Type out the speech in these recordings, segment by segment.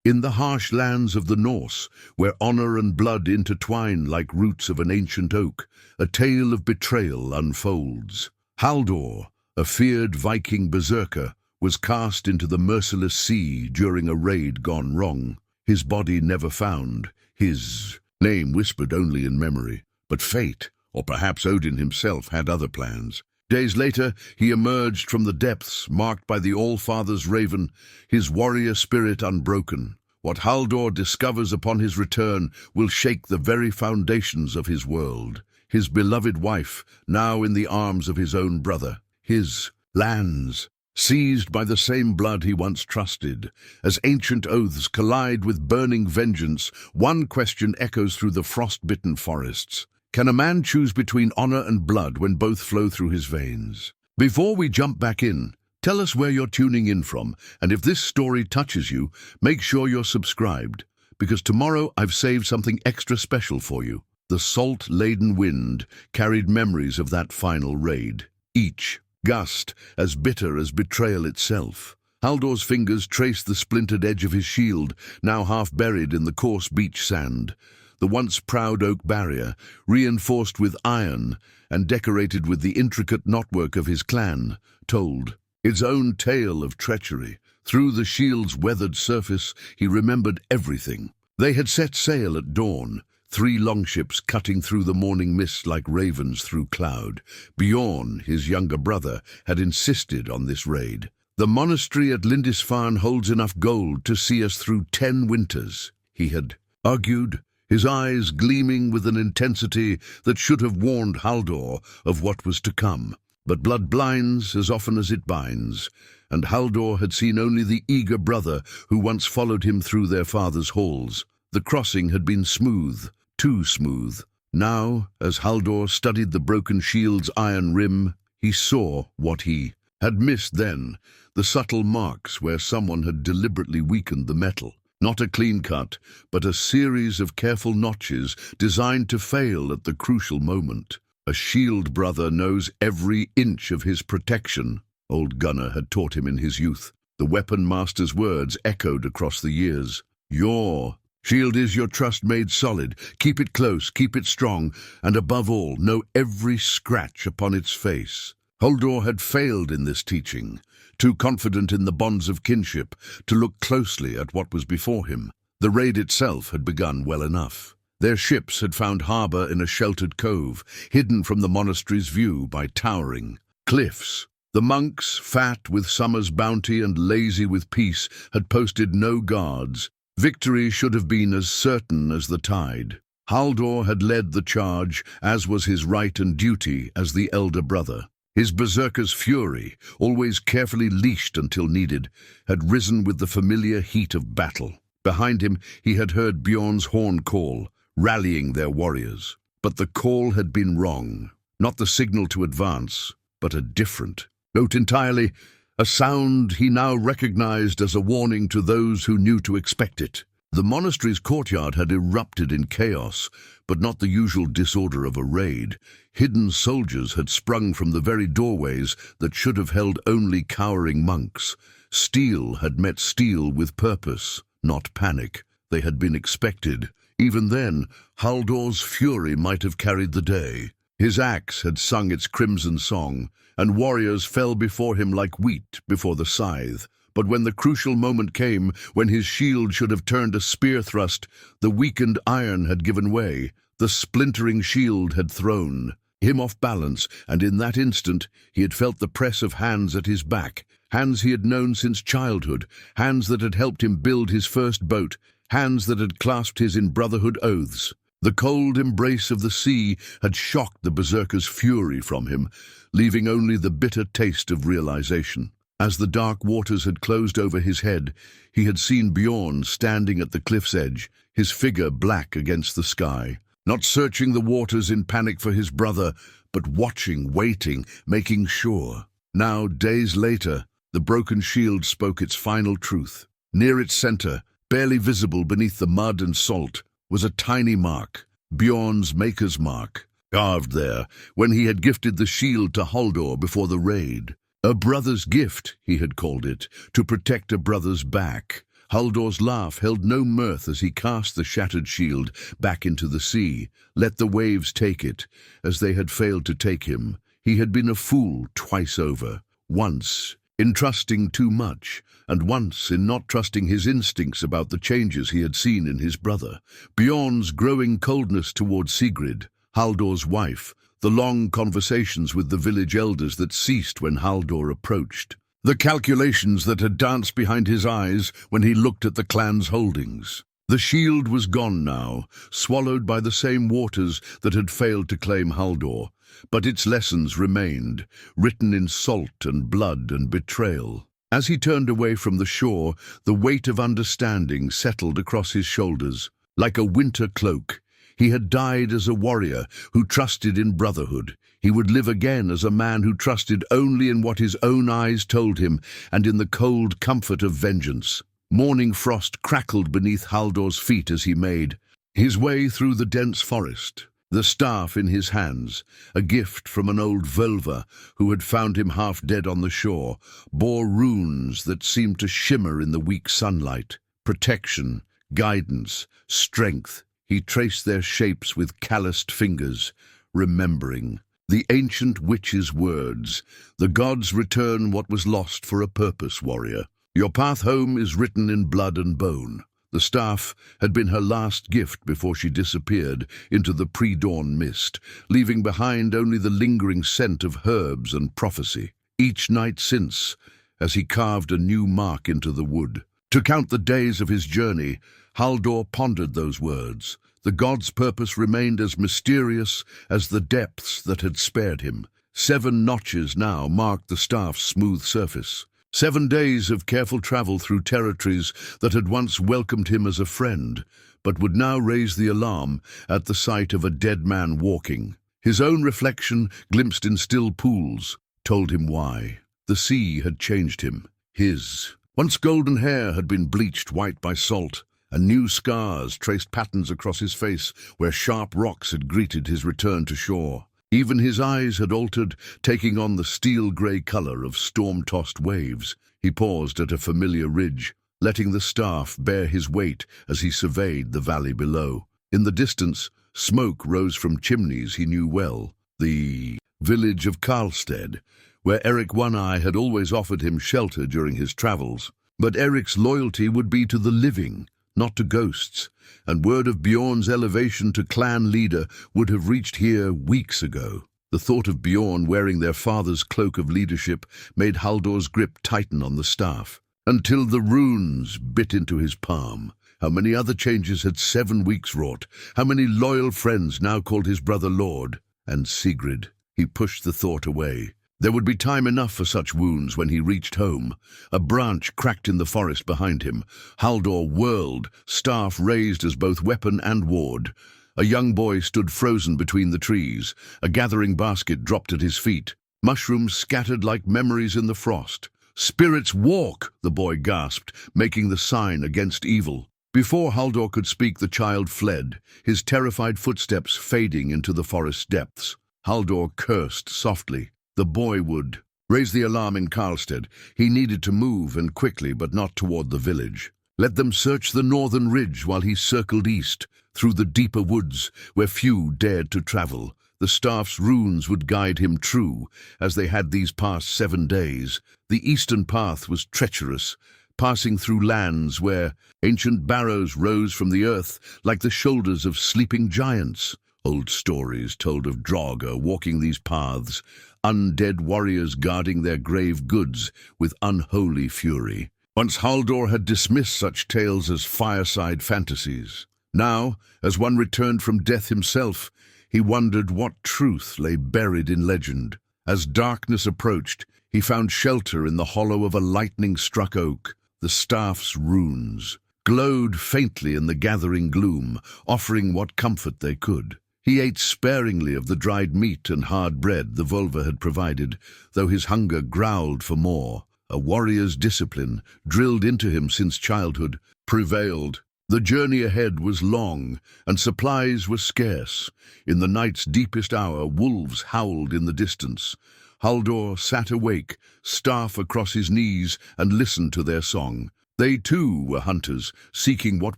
In the harsh lands of the Norse, where honor and blood intertwine like roots of an ancient oak, a tale of betrayal unfolds. Haldor, a feared Viking berserker, was cast into the merciless sea during a raid gone wrong. His body never found, his name whispered only in memory. But fate, or perhaps Odin himself, had other plans. Days later, he emerged from the depths, marked by the Allfather's raven, his warrior spirit unbroken. What Haldor discovers upon his return will shake the very foundations of his world. His beloved wife, now in the arms of his own brother. His lands, seized by the same blood he once trusted. As ancient oaths collide with burning vengeance, one question echoes through the frost-bitten forests. Can a man choose between honor and blood when both flow through his veins? Before we jump back in, tell us where you're tuning in from, and if this story touches you, make sure you're subscribed, because tomorrow I've saved something extra special for you. The salt-laden wind carried memories of that final raid, each gust as bitter as betrayal itself. Haldor's fingers traced the splintered edge of his shield, now half buried in the coarse beach sand. The once proud oak barrier, reinforced with iron and decorated with the intricate knotwork of his clan, told its own tale of treachery. Through the shield's weathered surface, he remembered everything. They had set sail at dawn, 3 longships cutting through the morning mist like ravens through cloud. Bjorn, his younger brother, had insisted on this raid. The monastery at Lindisfarne holds enough gold to see us through 10 winters, he had argued, his eyes gleaming with an intensity that should have warned Haldor of what was to come. But blood blinds as often as it binds, and Haldor had seen only the eager brother who once followed him through their father's halls. The crossing had been smooth, too smooth. Now, as Haldor studied the broken shield's iron rim, he saw what he had missed then, the subtle marks where someone had deliberately weakened the metal. Not a clean cut, but a series of careful notches designed to fail at the crucial moment. A shield brother knows every inch of his protection, old Gunnar had taught him in his youth. The weapon master's words echoed across the years. Your shield is your trust made solid. Keep it close, keep it strong, and above all, know every scratch upon its face. Haldor had failed in this teaching, too confident in the bonds of kinship to look closely at what was before him. The raid itself had begun well enough. Their ships had found harbor in a sheltered cove, hidden from the monastery's view by towering cliffs. The monks, fat with summer's bounty and lazy with peace, had posted no guards. Victory should have been as certain as the tide. Haldor had led the charge, as was his right and duty as the elder brother. His berserker's fury, always carefully leashed until needed, had risen with the familiar heat of battle. Behind him he had heard Bjorn's horn call, rallying their warriors. But the call had been wrong. Not the signal to advance, but a different note entirely, a sound he now recognized as a warning to those who knew to expect it. The monastery's courtyard had erupted in chaos, but not the usual disorder of a raid. Hidden soldiers had sprung from the very doorways that should have held only cowering monks. Steel had met steel with purpose, not panic. They had been expected. Even then, Haldor's fury might have carried the day. His axe had sung its crimson song, and warriors fell before him like wheat before the scythe. But when the crucial moment came, when his shield should have turned a spear thrust, the weakened iron had given way. The splintering shield had thrown him off balance, and in that instant he had felt the press of hands at his back, hands he had known since childhood, hands that had helped him build his first boat, hands that had clasped his in brotherhood oaths. The cold embrace of the sea had shocked the berserker's fury from him, leaving only the bitter taste of realization. As the dark waters had closed over his head, he had seen Bjorn standing at the cliff's edge, his figure black against the sky, not searching the waters in panic for his brother, but watching, waiting, making sure. Now, days later, the broken shield spoke its final truth. Near its center, barely visible beneath the mud and salt, was a tiny mark, Bjorn's maker's mark, carved there when he had gifted the shield to Haldor before the raid. A brother's gift, he had called it, to protect a brother's back. Haldor's laugh held no mirth as he cast the shattered shield back into the sea. Let the waves take it, as they had failed to take him. He had been a fool twice over. Once in trusting too much, and once in not trusting his instincts about the changes he had seen in his brother. Bjorn's growing coldness toward Sigrid, Haldor's wife, the long conversations with the village elders that ceased when Haldor approached. The calculations that had danced behind his eyes when he looked at the clan's holdings. The shield was gone now, swallowed by the same waters that had failed to claim Haldor, but its lessons remained, written in salt and blood and betrayal. As he turned away from the shore, the weight of understanding settled across his shoulders. Like a winter cloak, he had died as a warrior who trusted in brotherhood. He would live again as a man who trusted only in what his own eyes told him and in the cold comfort of vengeance. Morning frost crackled beneath Haldor's feet as he made his way through the dense forest, the staff in his hands, a gift from an old Völva who had found him half dead on the shore, bore runes that seemed to shimmer in the weak sunlight. Protection, guidance, strength. He traced their shapes with calloused fingers, remembering the ancient witch's words. The gods return what was lost for a purpose, warrior. Your path home is written in blood and bone. The staff had been her last gift before she disappeared into the pre-dawn mist, leaving behind only the lingering scent of herbs and prophecy. Each night since, as he carved a new mark into the wood. To count the days of his journey, Haldor pondered those words. The god's purpose remained as mysterious as the depths that had spared him. 7 notches now marked the staff's smooth surface. 7 days of careful travel through territories that had once welcomed him as a friend, but would now raise the alarm at the sight of a dead man walking. His own reflection, glimpsed in still pools, told him why. The sea had changed him. His once golden hair had been bleached white by salt, and new scars traced patterns across his face where sharp rocks had greeted his return to shore. Even his eyes had altered, taking on the steel-grey color of storm-tossed waves. He paused at a familiar ridge, letting the staff bear his weight as he surveyed the valley below. In the distance, smoke rose from chimneys he knew well, the village of Karlsted, where Eric One-Eye had always offered him shelter during his travels. But Eric's loyalty would be to the living, not to ghosts, and word of Bjorn's elevation to clan leader would have reached here weeks ago. The thought of Bjorn wearing their father's cloak of leadership made Haldor's grip tighten on the staff, until the runes bit into his palm. How many other changes had 7 weeks wrought? How many loyal friends now called his brother Lord? And Sigrid? He pushed the thought away. There would be time enough for such wounds when he reached home. A branch cracked in the forest behind him. Haldor whirled, staff raised as both weapon and ward. A young boy stood frozen between the trees. A gathering basket dropped at his feet. Mushrooms scattered like memories in the frost. "Spirits walk," the boy gasped, making the sign against evil. Before Haldor could speak, the child fled, his terrified footsteps fading into the forest depths. Haldor cursed softly. The boy would raise the alarm in Karlsted. He needed to move, and quickly, but not toward the village. Let them search the northern ridge while he circled east, through the deeper woods where few dared to travel. The staff's runes would guide him true, as they had these past 7 days. The eastern path was treacherous, passing through lands where ancient barrows rose from the earth like the shoulders of sleeping giants. Old stories told of Draugr walking these paths, undead warriors guarding their grave goods with unholy fury. Once Haldor had dismissed such tales as fireside fantasies. Now, as one returned from death himself, he wondered what truth lay buried in legend. As darkness approached, he found shelter in the hollow of a lightning-struck oak. The staff's runes glowed faintly in the gathering gloom, offering what comfort they could. He ate sparingly of the dried meat and hard bread the Völva had provided, though his hunger growled for more. A warrior's discipline, drilled into him since childhood, prevailed. The journey ahead was long, and supplies were scarce. In the night's deepest hour, wolves howled in the distance. Haldor sat awake, staff across his knees, and listened to their song. They too were hunters, seeking what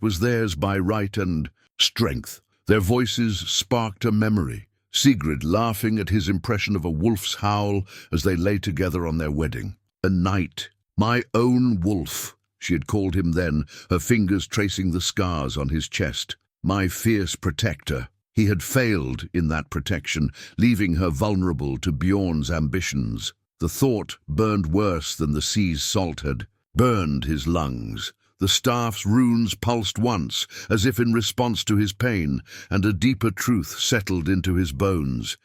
was theirs by right and strength. Their voices sparked a memory. Sigrid laughing at his impression of a wolf's howl as they lay together on their wedding. A knight, my own wolf, she had called him then, her fingers tracing the scars on his chest. My fierce protector. He had failed in that protection, leaving her vulnerable to Bjorn's ambitions. The thought burned worse than the sea's salt had burned his lungs. The staff's runes pulsed once, as if in response to his pain, and a deeper truth settled into his bones.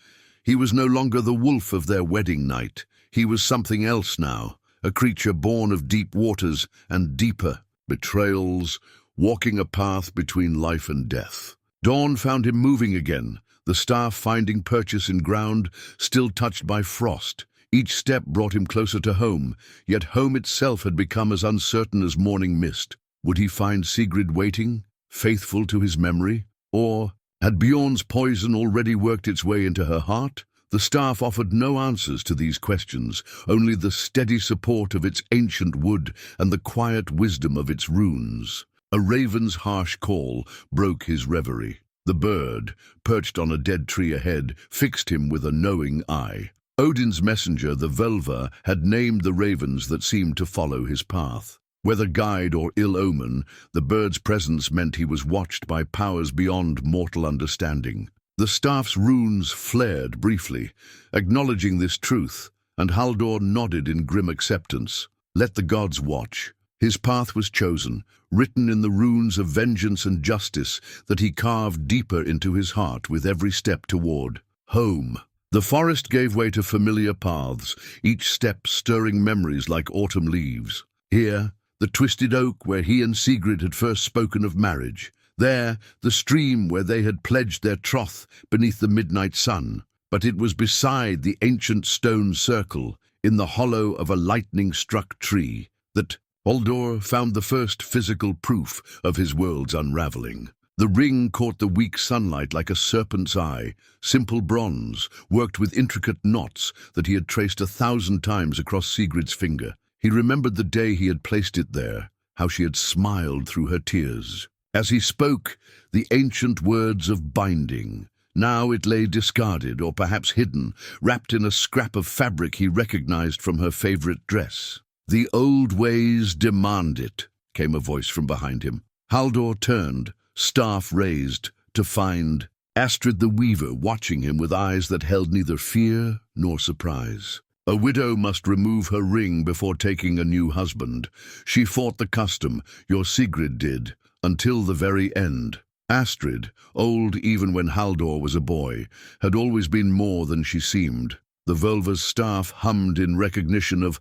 He was no longer the wolf of their wedding night. He was something else now, a creature born of deep waters and deeper betrayals, walking a path between life and death. Dawn found him moving again, the staff finding purchase in ground still touched by frost. Each step brought him closer to home, yet home itself had become as uncertain as morning mist. Would he find Sigrid waiting, faithful to his memory? Or had Bjorn's poison already worked its way into her heart? The staff offered no answers to these questions, only the steady support of its ancient wood and the quiet wisdom of its runes. A raven's harsh call broke his reverie. The bird, perched on a dead tree ahead, fixed him with a knowing eye. Odin's messenger, the Völva, had named the ravens that seemed to follow his path. Whether guide or ill omen, the bird's presence meant he was watched by powers beyond mortal understanding. The staff's runes flared briefly, acknowledging this truth, and Haldor nodded in grim acceptance. Let the gods watch. His path was chosen, written in the runes of vengeance and justice that he carved deeper into his heart with every step toward home. The forest gave way to familiar paths, each step stirring memories like autumn leaves. Here, the twisted oak where he and Sigrid had first spoken of marriage. There, the stream where they had pledged their troth beneath the midnight sun. But it was beside the ancient stone circle, in the hollow of a lightning-struck tree, that Haldor found the first physical proof of his world's unraveling. The ring caught the weak sunlight like a serpent's eye, simple bronze, worked with intricate knots that he had traced 1,000 times across Sigrid's finger. He remembered the day he had placed it there, how she had smiled through her tears. As he spoke, the ancient words of binding. Now it lay discarded, or perhaps hidden, wrapped in a scrap of fabric he recognized from her favorite dress. "The old ways demand it," came a voice from behind him. Haldor turned, staff raised, to find Astrid the Weaver watching him with eyes that held neither fear nor surprise. A widow must remove her ring before taking a new husband. She fought the custom, your Sigrid did, until the very end. Astrid, old even when Haldor was a boy, had always been more than she seemed. The Völva's staff hummed in recognition of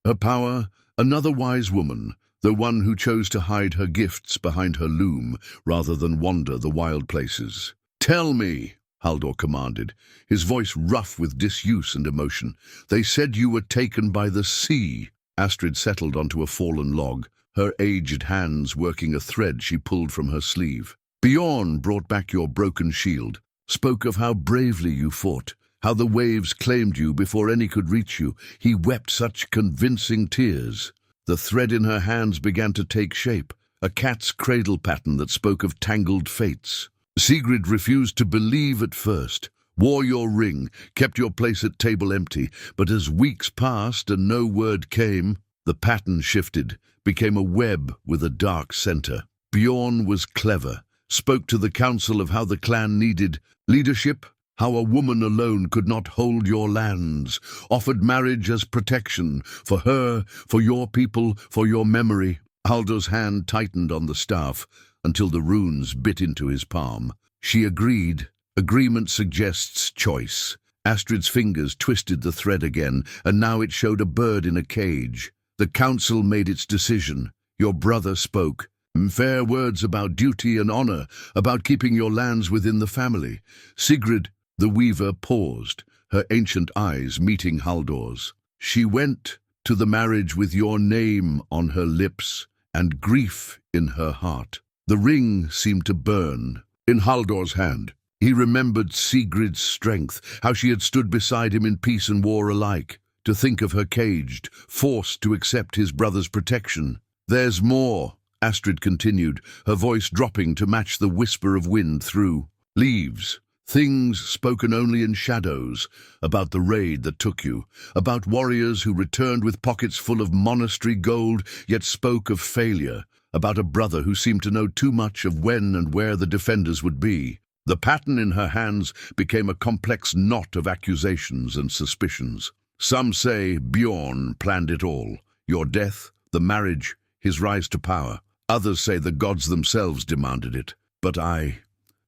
her power, another wise woman, the one who chose to hide her gifts behind her loom rather than wander the wild places. "Tell me," Haldor commanded, his voice rough with disuse and emotion. "They said you were taken by the sea." Astrid settled onto a fallen log, her aged hands working a thread she pulled from her sleeve. "Bjorn brought back your broken shield, spoke of how bravely you fought, how the waves claimed you before any could reach you. He wept such convincing tears." The thread in her hands began to take shape, a cat's cradle pattern that spoke of tangled fates. Sigrid refused to believe at first, wore your ring, kept your place at table empty, but as weeks passed and no word came, the pattern shifted, became a web with a dark center. Bjorn was clever, spoke to the council of how the clan needed leadership, how a woman alone could not hold your lands, offered marriage as protection, for her, for your people, for your memory. Haldor's hand tightened on the staff until the runes bit into his palm. She agreed. Agreement suggests choice. Astrid's fingers twisted the thread again, and now it showed a bird in a cage. The council made its decision. Your brother spoke. Fair words about duty and honor, about keeping your lands within the family. Sigrid, the weaver, paused, her ancient eyes meeting Haldor's. She went to the marriage with your name on her lips and grief in her heart. The ring seemed to burn in Haldor's hand. He remembered Sigrid's strength, how she had stood beside him in peace and war alike. To think of her caged, forced to accept his brother's protection. There's more, Astrid continued, her voice dropping to match the whisper of wind through leaves. Things spoken only in shadows, about the raid that took you, about warriors who returned with pockets full of monastery gold, yet spoke of failure, about a brother who seemed to know too much of when and where the defenders would be. The pattern in her hands became a complex knot of accusations and suspicions. Some say Bjorn planned it all, your death, the marriage, his rise to power. Others say the gods themselves demanded it. But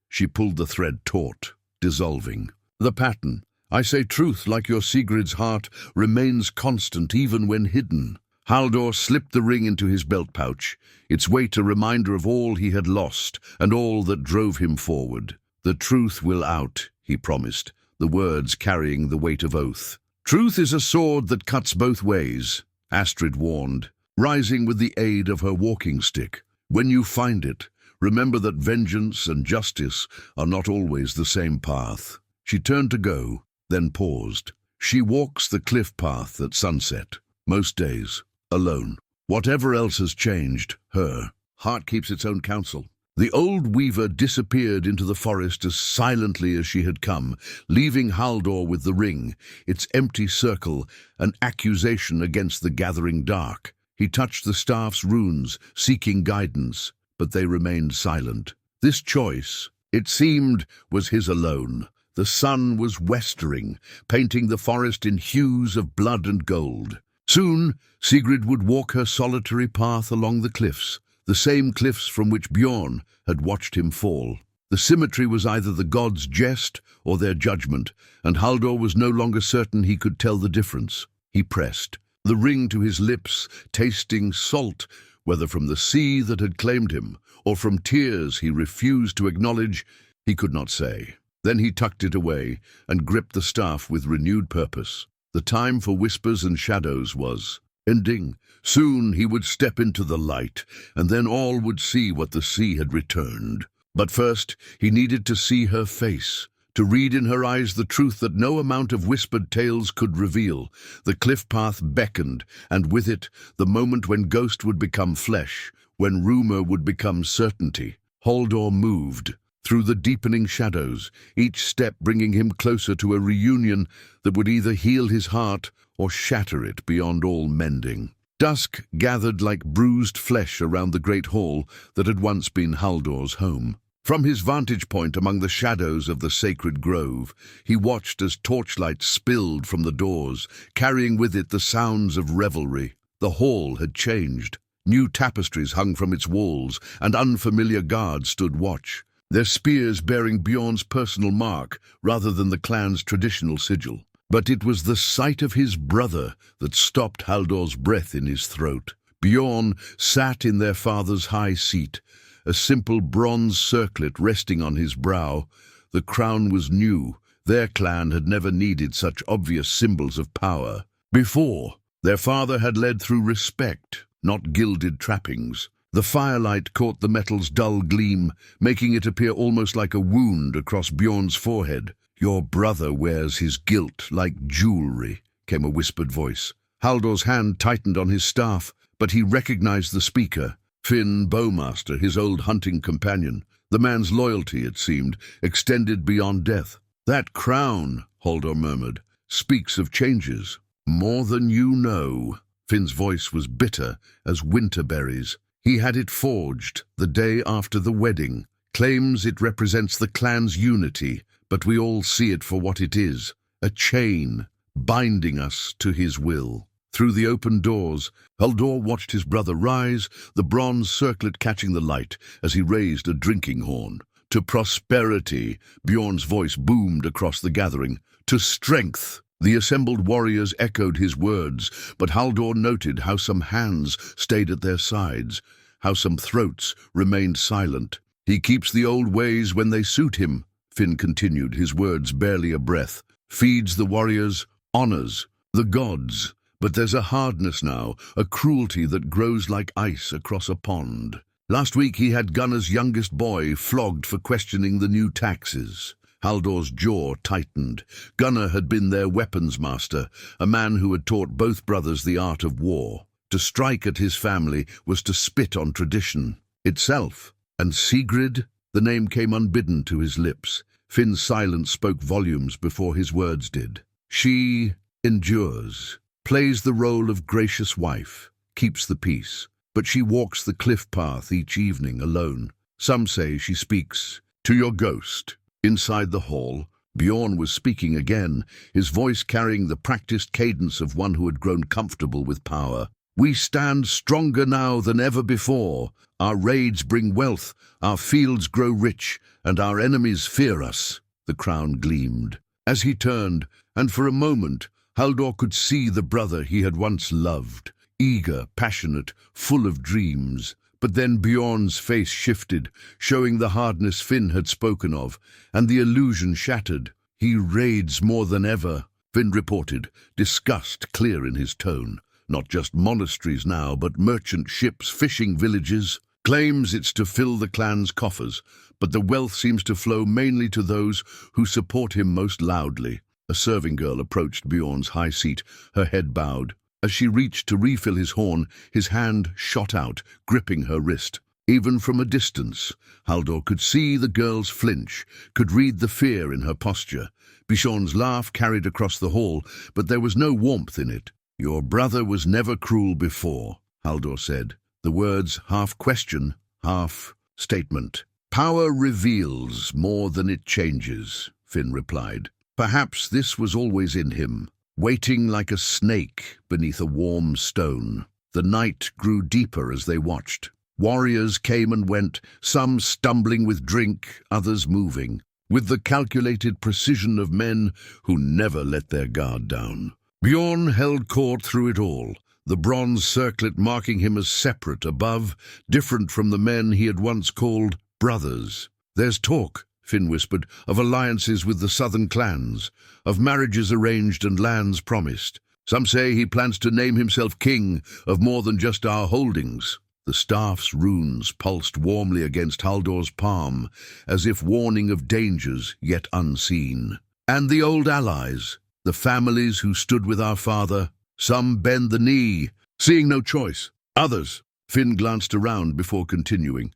She pulled the thread taut, dissolving. The pattern, I say truth like your Sigrid's heart, remains constant even when hidden. Haldor slipped the ring into his belt pouch, its weight a reminder of all he had lost and all that drove him forward. The truth will out, he promised, the words carrying the weight of oath. Truth is a sword that cuts both ways, Astrid warned, rising with the aid of her walking stick. When you find it, remember that vengeance and justice are not always the same path. She turned to go, then paused. She walks the cliff path at sunset, most days, alone. Whatever else has changed, her heart keeps its own counsel. The old weaver disappeared into the forest as silently as she had come, leaving Haldor with the ring, its empty circle, an accusation against the gathering dark. He touched the staff's runes, seeking guidance, but they remained silent. This choice, it seemed, was his alone. The sun was westering, painting the forest in hues of blood and gold. Soon, Sigrid would walk her solitary path along the cliffs, the same cliffs from which Bjorn had watched him fall. The symmetry was either the gods' jest or their judgment, and Haldor was no longer certain he could tell the difference. He pressed, the ring to his lips, tasting salt, whether from the sea that had claimed him, or from tears he refused to acknowledge, he could not say. Then he tucked it away and gripped the staff with renewed purpose. The time for whispers and shadows was ending. Soon he would step into the light, and then all would see what the sea had returned. But first, he needed to see her face, to read in her eyes the truth that no amount of whispered tales could reveal. The cliff path beckoned, and with it, the moment when ghost would become flesh, when rumor would become certainty. Haldor moved through the deepening shadows, each step bringing him closer to a reunion that would either heal his heart or shatter it beyond all mending. Dusk gathered like bruised flesh around the great hall that had once been Haldor's home. From his vantage point among the shadows of the sacred grove, he watched as torchlight spilled from the doors, carrying with it the sounds of revelry. The hall had changed. New tapestries hung from its walls, and unfamiliar guards stood watch, their spears bearing Bjorn's personal mark rather than the clan's traditional sigil. But it was the sight of his brother that stopped Haldor's breath in his throat. Bjorn sat in their father's high seat, a simple bronze circlet resting on his brow. The crown was new. Their clan had never needed such obvious symbols of power. Before, their father had led through respect, not gilded trappings. The firelight caught the metal's dull gleam, making it appear almost like a wound across Bjorn's forehead. "Your brother wears his guilt like jewelry," came a whispered voice. Haldor's hand tightened on his staff, but he recognized the speaker. Finn Bowmaster, his old hunting companion. The man's loyalty, it seemed, extended beyond death. "That crown," Haldor murmured, "speaks of changes. More than you know." Finn's voice was bitter as winter berries. "He had it forged the day after the wedding. Claims it represents the clan's unity, but we all see it for what it is, a chain binding us to his will." Through the open doors, Haldor watched his brother rise, the bronze circlet catching the light as he raised a drinking horn. "To prosperity," Bjorn's voice boomed across the gathering. "To strength." The assembled warriors echoed his words, but Haldor noted how some hands stayed at their sides, how some throats remained silent. "He keeps the old ways when they suit him," Finn continued, his words barely a breath. "Feeds the warriors, honors the gods. But there's a hardness now, a cruelty that grows like ice across a pond. Last week he had Gunnar's youngest boy flogged for questioning the new taxes." Haldor's jaw tightened. Gunnar had been their weapons master, a man who had taught both brothers the art of war. To strike at his family was to spit on tradition itself. And Sigrid, the name came unbidden to his lips. Finn's silence spoke volumes before his words did. She endures, plays the role of gracious wife, keeps the peace, but she walks the cliff path each evening alone. Some say she speaks to your ghost. Inside the hall, Bjorn was speaking again, his voice carrying the practiced cadence of one who had grown comfortable with power. We stand stronger now than ever before. Our raids bring wealth, our fields grow rich, and our enemies fear us. The crown gleamed as he turned, and for a moment Haldor could see the brother he had once loved, eager, passionate, full of dreams. But then Bjorn's face shifted, showing the hardness Finn had spoken of, and the illusion shattered. He raids more than ever, Finn reported, disgust clear in his tone. Not just monasteries now, but merchant ships, fishing villages. Claims it's to fill the clan's coffers, but the wealth seems to flow mainly to those who support him most loudly. A serving girl approached Bjorn's high seat, her head bowed. As she reached to refill his horn, his hand shot out, gripping her wrist. Even from a distance, Haldor could see the girl's flinch, could read the fear in her posture. Bjorn's laugh carried across the hall, but there was no warmth in it. Your brother was never cruel before, Haldor said. The words half question, half statement. Power reveals more than it changes, Finn replied. Perhaps this was always in him, waiting like a snake beneath a warm stone. The night grew deeper as they watched. Warriors came and went, some stumbling with drink, others moving, with the calculated precision of men who never let their guard down. Bjorn held court through it all, the bronze circlet marking him as separate, above, different from the men he had once called brothers. There's talk, Finn whispered, of alliances with the southern clans, of marriages arranged and lands promised. Some say he plans to name himself king of more than just our holdings. The staff's runes pulsed warmly against Haldor's palm, as if warning of dangers yet unseen. And the old allies, the families who stood with our father, some bend the knee, seeing no choice. Others, Finn glanced around before continuing,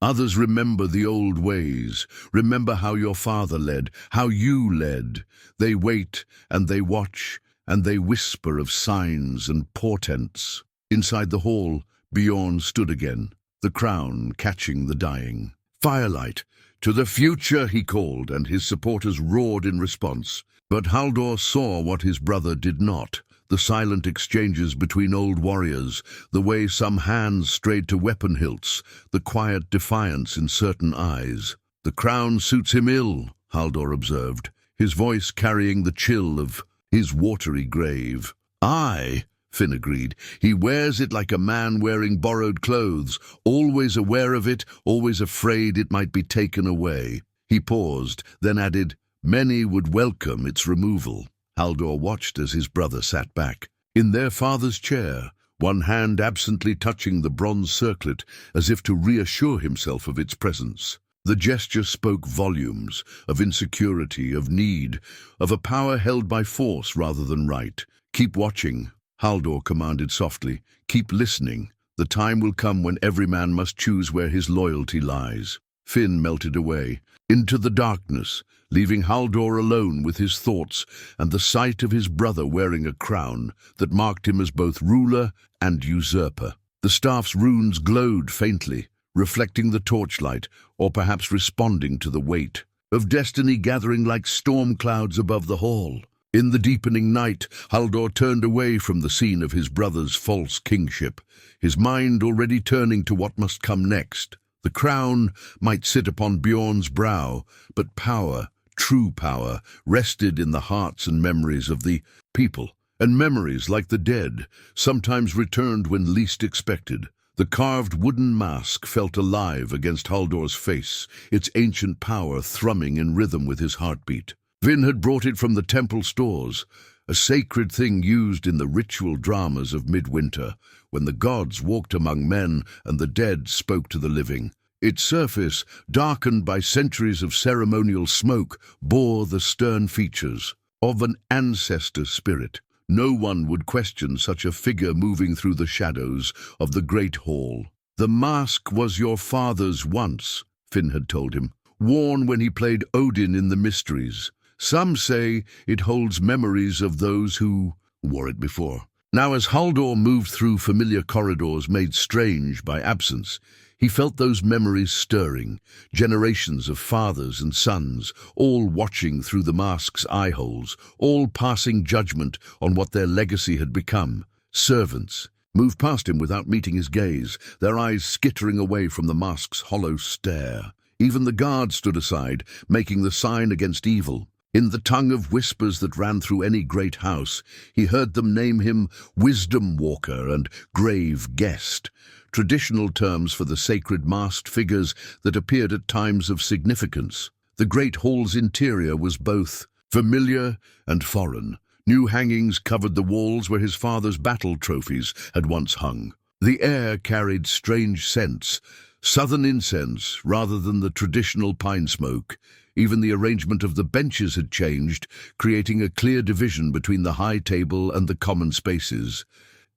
others remember the old ways, remember how your father led, how you led. They wait, and they watch, and they whisper of signs and portents. Inside the hall, Bjorn stood again, the crown catching the dying. Firelight, to the future, he called, and his supporters roared in response. But Haldor saw what his brother did not. The silent exchanges between old warriors, the way some hands strayed to weapon hilts, the quiet defiance in certain eyes. The crown suits him ill, Haldor observed, his voice carrying the chill of his watery grave. Aye, Finn agreed. He wears it like a man wearing borrowed clothes, always aware of it, always afraid it might be taken away. He paused, then added, many would welcome its removal. Haldor watched as his brother sat back, in their father's chair, one hand absently touching the bronze circlet as if to reassure himself of its presence. The gesture spoke volumes, of insecurity, of need, of a power held by force rather than right. Keep watching, Haldor commanded softly. Keep listening. The time will come when every man must choose where his loyalty lies. Finn melted away, into the darkness, leaving Haldor alone with his thoughts and the sight of his brother wearing a crown that marked him as both ruler and usurper. The staff's runes glowed faintly, reflecting the torchlight, or perhaps responding to the weight of destiny gathering like storm clouds above the hall. In the deepening night, Haldor turned away from the scene of his brother's false kingship, his mind already turning to what must come next. The crown might sit upon Bjorn's brow, but power, true power, rested in the hearts and memories of the people, and memories, like the dead, sometimes returned when least expected. The carved wooden mask felt alive against Haldor's face, its ancient power thrumming in rhythm with his heartbeat. Finn had brought it from the temple stores, a sacred thing used in the ritual dramas of midwinter, when the gods walked among men and the dead spoke to the living. Its surface, darkened by centuries of ceremonial smoke, bore the stern features of an ancestor spirit. No one would question such a figure moving through the shadows of the great hall. "The mask was your father's once," Finn had told him, worn when he played Odin in the Mysteries. "Some say it holds memories of those who wore it before." Now, as Haldor moved through familiar corridors made strange by absence, he felt those memories stirring, generations of fathers and sons, all watching through the mask's eye holes, all passing judgment on what their legacy had become. Servants moved past him without meeting his gaze, their eyes skittering away from the mask's hollow stare. Even the guards stood aside, making the sign against evil. In the tongue of whispers that ran through any great house, he heard them name him Wisdom Walker and Grave Guest, traditional terms for the sacred masked figures that appeared at times of significance. The great hall's interior was both familiar and foreign. New hangings covered the walls where his father's battle trophies had once hung. The air carried strange scents, southern incense rather than the traditional pine smoke. Even the arrangement of the benches had changed, creating a clear division between the high table and the common spaces.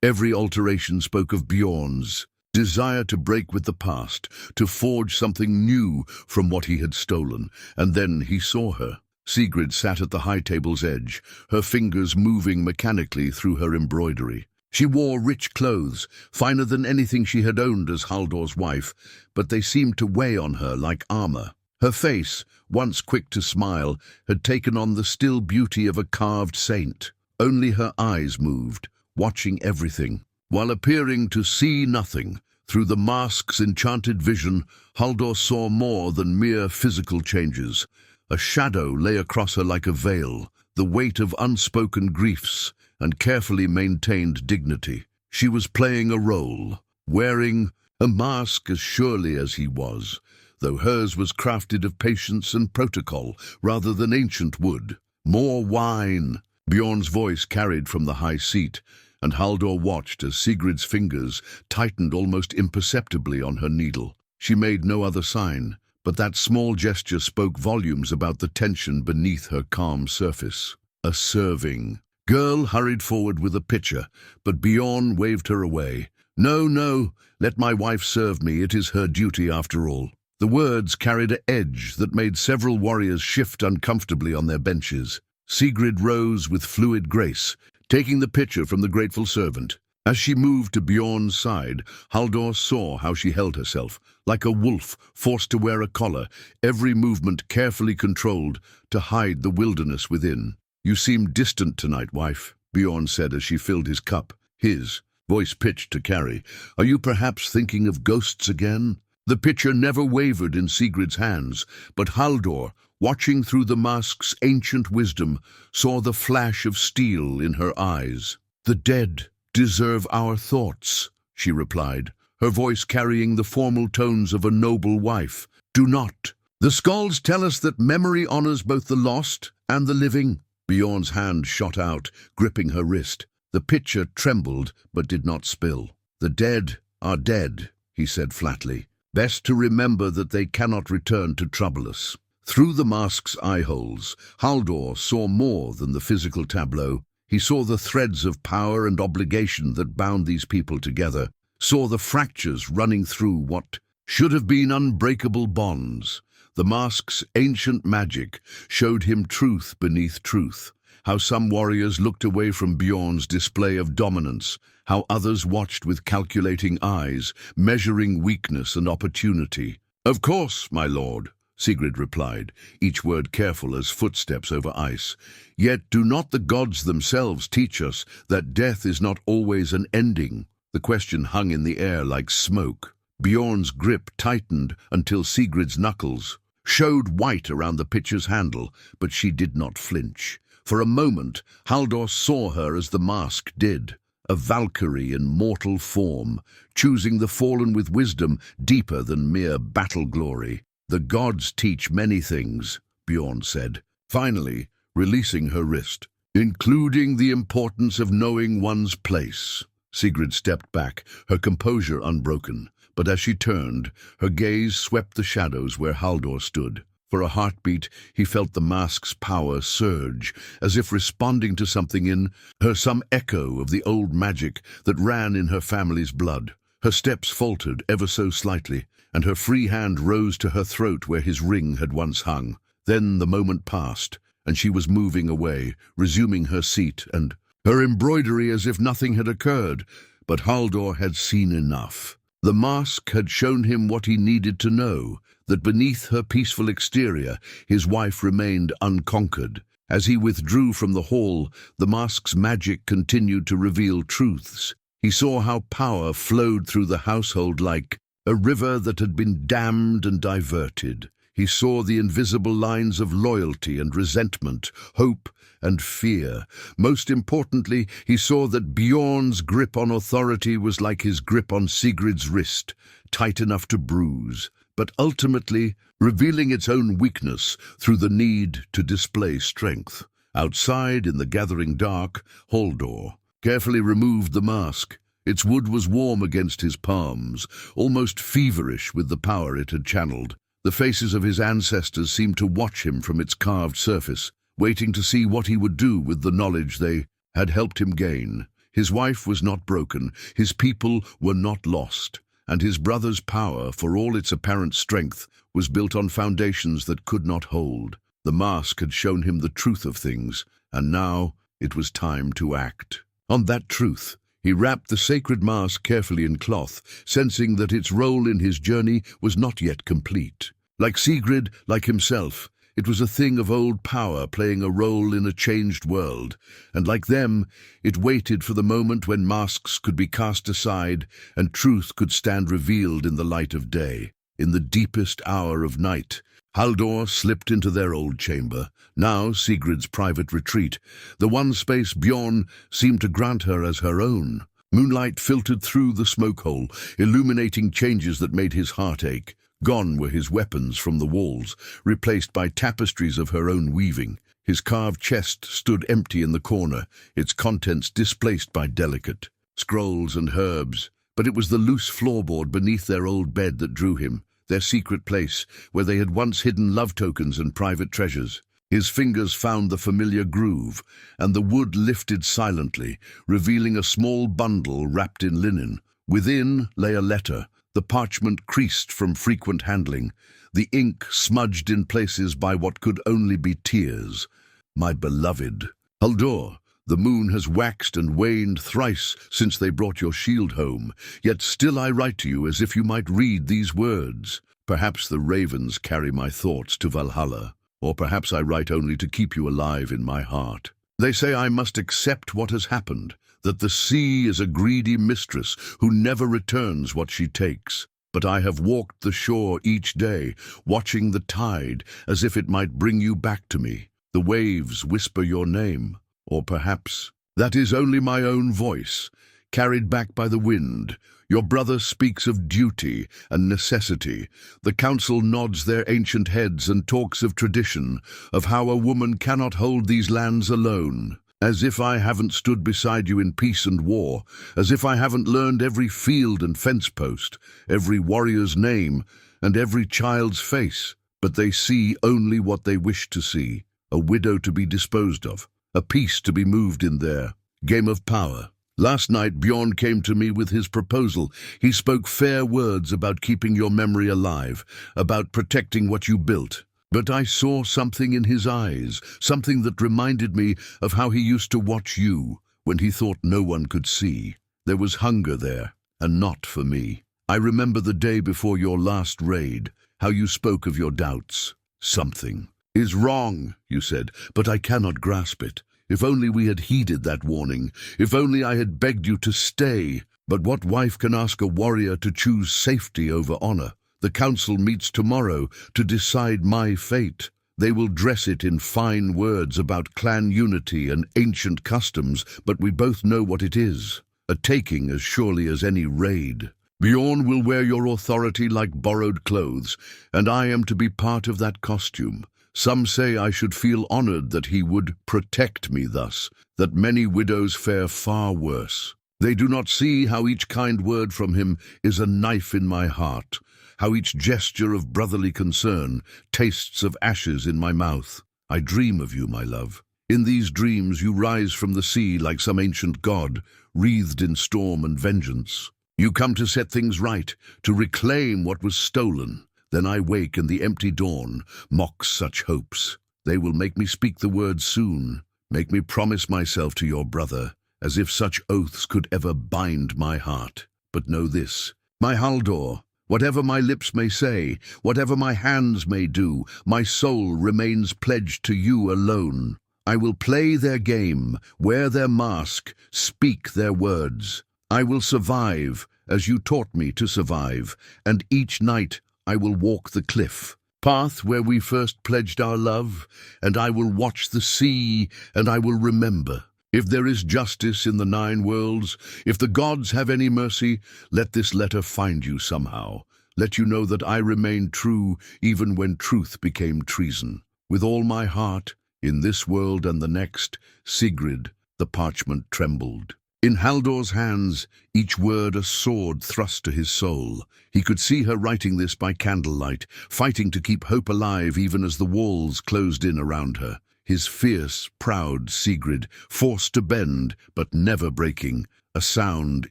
Every alteration spoke of Bjorn's desire to break with the past, to forge something new from what he had stolen. And then he saw her. Sigrid sat at the high table's edge, her fingers moving mechanically through her embroidery. She wore rich clothes, finer than anything she had owned as Haldor's wife, but they seemed to weigh on her like armor. Her face, once quick to smile, had taken on the still beauty of a carved saint. Only her eyes moved, watching everything, while appearing to see nothing. Through the mask's enchanted vision, Haldor saw more than mere physical changes. A shadow lay across her like a veil, the weight of unspoken griefs and carefully maintained dignity. She was playing a role, wearing a mask as surely as he was, though hers was crafted of patience and protocol rather than ancient wood. "More wine," Bjorn's voice carried from the high seat, and Haldor watched as Sigrid's fingers tightened almost imperceptibly on her needle. She made no other sign, but that small gesture spoke volumes about the tension beneath her calm surface. A serving girl hurried forward with a pitcher, but Bjorn waved her away. "No, no, let my wife serve me. It is her duty after all." The words carried an edge that made several warriors shift uncomfortably on their benches. Sigrid rose with fluid grace, taking the pitcher from the grateful servant. As she moved to Bjorn's side, Haldor saw how she held herself, like a wolf forced to wear a collar, every movement carefully controlled to hide the wilderness within. "You seem distant tonight, wife," Bjorn said as she filled his cup, his voice pitched to carry. "Are you perhaps thinking of ghosts again?" The pitcher never wavered in Sigrid's hands, but Haldor, watching through the mask's ancient wisdom, saw the flash of steel in her eyes. "The dead deserve our thoughts," she replied, her voice carrying the formal tones of a noble wife. "Do not. The skalds tell us that memory honors both the lost and the living." Bjorn's hand shot out, gripping her wrist. The pitcher trembled but did not spill. "The dead are dead," he said flatly. "Best to remember that they cannot return to trouble us." Through the mask's eye holes, Haldor saw more than the physical tableau. He saw the threads of power and obligation that bound these people together, saw the fractures running through what should have been unbreakable bonds. The mask's ancient magic showed him truth beneath truth, how some warriors looked away from Bjorn's display of dominance, how others watched with calculating eyes, measuring weakness and opportunity. "Of course, my lord," Sigrid replied, each word careful as footsteps over ice. "Yet do not the gods themselves teach us that death is not always an ending?" The question hung in the air like smoke. Bjorn's grip tightened until Sigrid's knuckles showed white around the pitcher's handle, but she did not flinch. For a moment, Haldor saw her as the mask did, a Valkyrie in mortal form, choosing the fallen with wisdom deeper than mere battle glory. "The gods teach many things," Bjorn said, finally releasing her wrist, "including the importance of knowing one's place." Sigrid stepped back, her composure unbroken, but as she turned, her gaze swept the shadows where Haldor stood. For a heartbeat, he felt the mask's power surge, as if responding to something in her, some echo of the old magic that ran in her family's blood. Her steps faltered ever so slightly, and her free hand rose to her throat where his ring had once hung. Then the moment passed, and she was moving away, resuming her seat and her embroidery as if nothing had occurred. But Haldor had seen enough. The mask had shown him what he needed to know, that beneath her peaceful exterior, his wife remained unconquered. As he withdrew from the hall, the mask's magic continued to reveal truths. He saw how power flowed through the household like a river that had been dammed and diverted. He saw the invisible lines of loyalty and resentment, hope and fear. Most importantly, he saw that Bjorn's grip on authority was like his grip on Sigrid's wrist, tight enough to bruise, but ultimately revealing its own weakness through the need to display strength. Outside, in the gathering dark, Haldor carefully removed the mask. Its wood was warm against his palms, almost feverish with the power it had channeled. The faces of his ancestors seemed to watch him from its carved surface, waiting to see what he would do with the knowledge they had helped him gain. His wife was not broken, his people were not lost, and his brother's power, for all its apparent strength, was built on foundations that could not hold. The mask had shown him the truth of things, and now it was time to act. On that truth, he wrapped the sacred mask carefully in cloth, sensing that its role in his journey was not yet complete. Like Sigrid, like himself, it was a thing of old power playing a role in a changed world, and like them, it waited for the moment when masks could be cast aside and truth could stand revealed in the light of day. In the deepest hour of night, Haldor slipped into their old chamber, now Sigrid's private retreat, the one space Bjorn seemed to grant her as her own. Moonlight filtered through the smoke hole, illuminating changes that made his heart ache. Gone were his weapons from the walls, replaced by tapestries of her own weaving. His carved chest stood empty in the corner, its contents displaced by delicate scrolls and herbs. But it was the loose floorboard beneath their old bed that drew him, their secret place, where they had once hidden love tokens and private treasures. His fingers found the familiar groove, and the wood lifted silently, revealing a small bundle wrapped in linen. Within lay a letter, the parchment creased from frequent handling, the ink smudged in places by what could only be tears. My beloved, Haldor, the moon has waxed and waned thrice since they brought your shield home, yet still I write to you as if you might read these words. Perhaps the ravens carry my thoughts to Valhalla, or perhaps I write only to keep you alive in my heart. They say I must accept what has happened, that the sea is a greedy mistress who never returns what she takes. But I have walked the shore each day, watching the tide as if it might bring you back to me. The waves whisper your name, or perhaps that is only my own voice, carried back by the wind. Your brother speaks of duty and necessity. The council nods their ancient heads and talks of tradition, of how a woman cannot hold these lands alone. As if I haven't stood beside you in peace and war, as if I haven't learned every field and fence post, every warrior's name, and every child's face. But they see only what they wish to see, a widow to be disposed of, a piece to be moved in their game of power. Last night Bjorn came to me with his proposal. He spoke fair words about keeping your memory alive, about protecting what you built. But I saw something in his eyes, something that reminded me of how he used to watch you when he thought no one could see. There was hunger there, and not for me. I remember the day before your last raid, how you spoke of your doubts. Something is wrong, you said, but I cannot grasp it. If only we had heeded that warning, if only I had begged you to stay. But what wife can ask a warrior to choose safety over honor? The council meets tomorrow to decide my fate. They will dress it in fine words about clan unity and ancient customs, but we both know what it is. A taking as surely as any raid. Bjorn will wear your authority like borrowed clothes, and I am to be part of that costume. Some say I should feel honored that he would protect me thus, that many widows fare far worse. They do not see how each kind word from him is a knife in my heart, how each gesture of brotherly concern tastes of ashes in my mouth. I dream of you, my love. In these dreams you rise from the sea like some ancient god, wreathed in storm and vengeance. You come to set things right, to reclaim what was stolen. Then I wake and the empty dawn mocks such hopes. They will make me speak the words soon, make me promise myself to your brother, as if such oaths could ever bind my heart. But know this, my Haldor, whatever my lips may say, whatever my hands may do, my soul remains pledged to you alone. I will play their game, wear their mask, speak their words. I will survive as you taught me to survive, and each night I will walk the cliff, path where we first pledged our love, and I will watch the sea, and I will remember. If there is justice in the 9 worlds, if the gods have any mercy, let this letter find you somehow. Let you know that I remained true even when truth became treason. With all my heart, in this world and the next, Sigrid, the parchment trembled. In Haldor's hands, each word a sword thrust to his soul. He could see her writing this by candlelight, fighting to keep hope alive even as the walls closed in around her. His fierce, proud Sigrid, forced to bend, but never breaking. A sound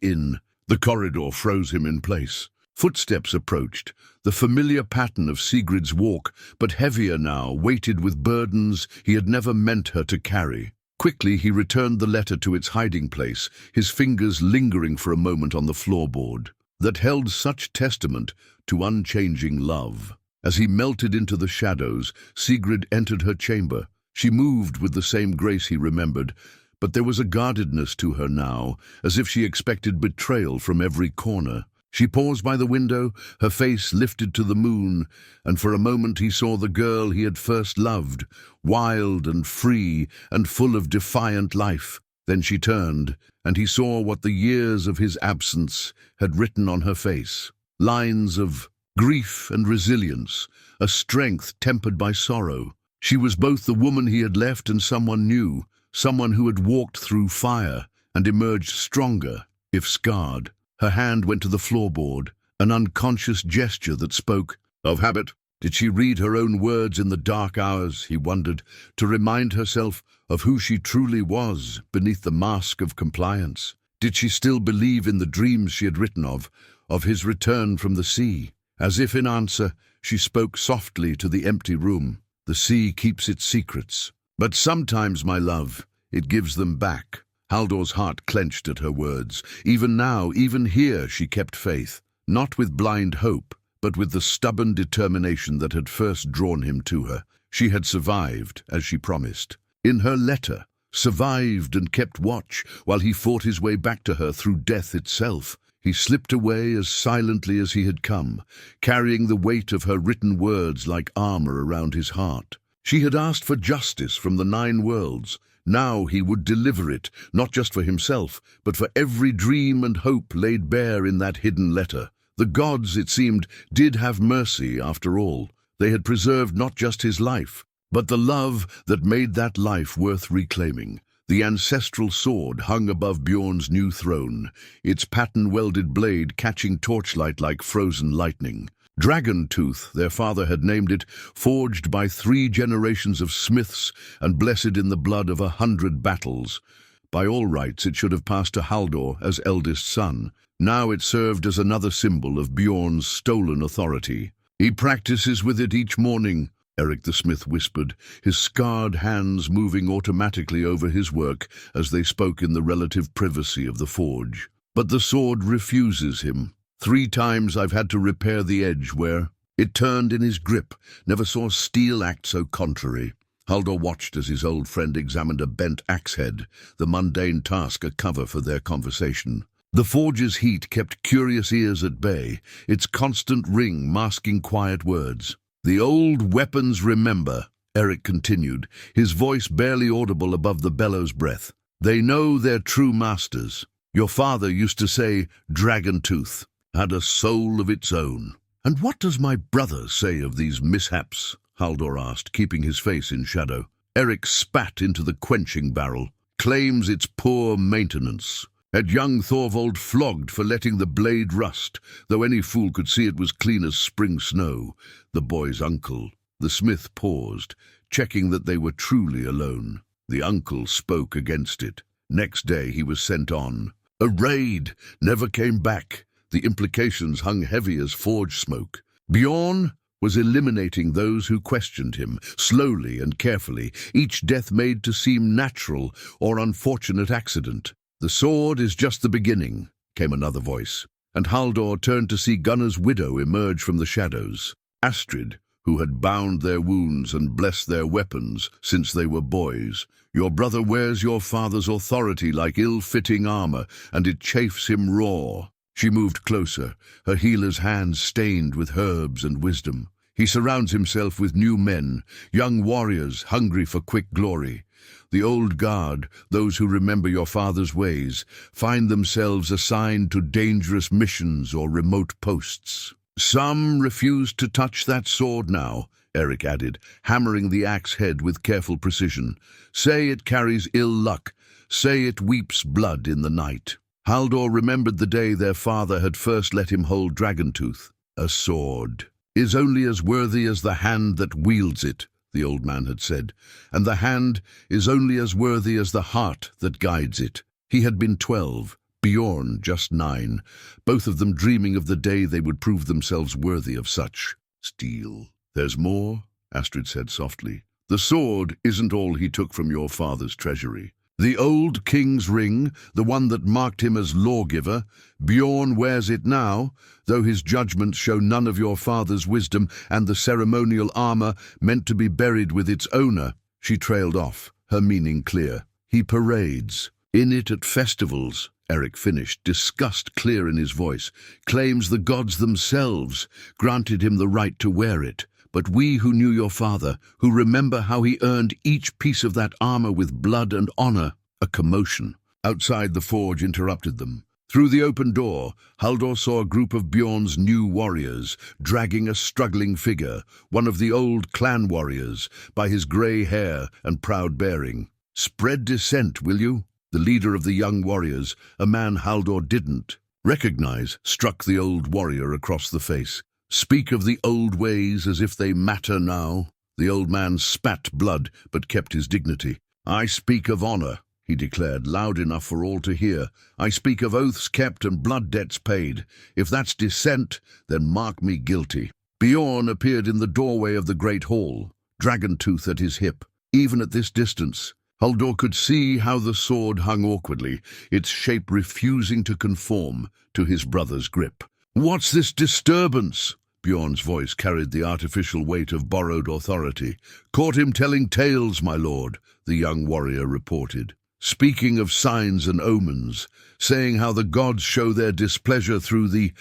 in the corridor froze him in place. Footsteps approached, the familiar pattern of Sigrid's walk, but heavier now, weighted with burdens he had never meant her to carry. Quickly he returned the letter to its hiding place, his fingers lingering for a moment on the floorboard, that held such testament to unchanging love. As he melted into the shadows, Sigrid entered her chamber. She moved with the same grace he remembered, but there was a guardedness to her now, as if she expected betrayal from every corner. She paused by the window, her face lifted to the moon, and for a moment he saw the girl he had first loved, wild and free and full of defiant life. Then she turned, and he saw what the years of his absence had written on her face. Lines of grief and resilience, a strength tempered by sorrow. She was both the woman he had left and someone new, someone who had walked through fire and emerged stronger, if scarred. Her hand went to the floorboard, an unconscious gesture that spoke of habit. Did she read her own words in the dark hours, he wondered, to remind herself of who she truly was beneath the mask of compliance? Did she still believe in the dreams she had written of his return from the sea? As if in answer, she spoke softly to the empty room. The sea keeps its secrets, but sometimes, my love, it gives them back. Haldor's heart clenched at her words. Even now, even here, she kept faith, not with blind hope, but with the stubborn determination that had first drawn him to her. She had survived, as she promised. In her letter, survived and kept watch while he fought his way back to her through death itself. He slipped away as silently as he had come, carrying the weight of her written words like armor around his heart. She had asked for justice from the 9 worlds. Now he would deliver it, not just for himself, but for every dream and hope laid bare in that hidden letter. The gods, it seemed, did have mercy after all. They had preserved not just his life, but the love that made that life worth reclaiming. The ancestral sword hung above Bjorn's new throne, its pattern-welded blade catching torchlight like frozen lightning. Dragon Tooth, their father had named it, forged by 3 generations of smiths and blessed in the blood of 100 battles. By all rights, it should have passed to Haldor as eldest son. Now it served as another symbol of Bjorn's stolen authority. He practices with it each morning, Eric the smith whispered, his scarred hands moving automatically over his work as they spoke in the relative privacy of the forge. But the sword refuses him. 3 times I've had to repair the edge where it turned in his grip, never saw steel act so contrary. Haldor watched as his old friend examined a bent axe head, the mundane task a cover for their conversation. The forge's heat kept curious ears at bay, its constant ring masking quiet words. The old weapons remember, Eric continued, his voice barely audible above the bellows breath. They know their true masters. Your father used to say, Dragon Tooth had a soul of its own. And what does my brother say of these mishaps? Haldor asked, keeping his face in shadow. Eric spat into the quenching barrel. Claims it's poor maintenance. Had young Thorvald flogged for letting the blade rust, though any fool could see it was clean as spring snow. The boy's uncle. The smith paused, checking that they were truly alone. The uncle spoke against it. Next day he was sent on. A raid, never came back. The implications hung heavy as forge smoke. Bjorn was eliminating those who questioned him, slowly and carefully, each death made to seem natural or unfortunate accident. "The sword is just the beginning," came another voice, and Haldor turned to see Gunnar's widow emerge from the shadows. Astrid, who had bound their wounds and blessed their weapons since they were boys. "Your brother wears your father's authority like ill-fitting armor, and it chafes him raw." She moved closer, her healer's hands stained with herbs and wisdom. "He surrounds himself with new men, young warriors hungry for quick glory. The old guard, those who remember your father's ways, find themselves assigned to dangerous missions or remote posts. Some refuse to touch that sword now," Eric added, hammering the axe head with careful precision. "Say it carries ill luck. Say it weeps blood in the night." Haldor remembered the day their father had first let him hold Dragontooth. "A sword is only as worthy as the hand that wields it," the old man had said, "and the hand is only as worthy as the heart that guides it." He had been 12, Bjorn just 9, both of them dreaming of the day they would prove themselves worthy of such steel. "There's more," Astrid said softly. "The sword isn't all he took from your father's treasury. The old king's ring, the one that marked him as lawgiver, Bjorn wears it now, though his judgments show none of your father's wisdom, and the ceremonial armor meant to be buried with its owner." She trailed off, her meaning clear. "He parades in it at festivals," Eric finished, disgust clear in his voice, "claims the gods themselves granted him the right to wear it. But we who knew your father, who remember how he earned each piece of that armor with blood and honor." A commotion outside the forge interrupted them. Through the open door, Haldor saw a group of Bjorn's new warriors, dragging a struggling figure, one of the old clan warriors, by his grey hair and proud bearing. "Spread dissent, will you?" The leader of the young warriors, a man Haldor didn't recognize, struck the old warrior across the face. "Speak of the old ways as if they matter now." The old man spat blood, but kept his dignity. "I speak of honor," he declared, loud enough for all to hear. "I speak of oaths kept and blood debts paid. If that's dissent, then mark me guilty." Bjorn appeared in the doorway of the great hall, Dragontooth at his hip. Even at this distance, Haldor could see how the sword hung awkwardly, its shape refusing to conform to his brother's grip. "What's this disturbance?" Bjorn's voice carried the artificial weight of borrowed authority. "Caught him telling tales, my lord," the young warrior reported. "Speaking of signs and omens, saying how the gods show their displeasure through the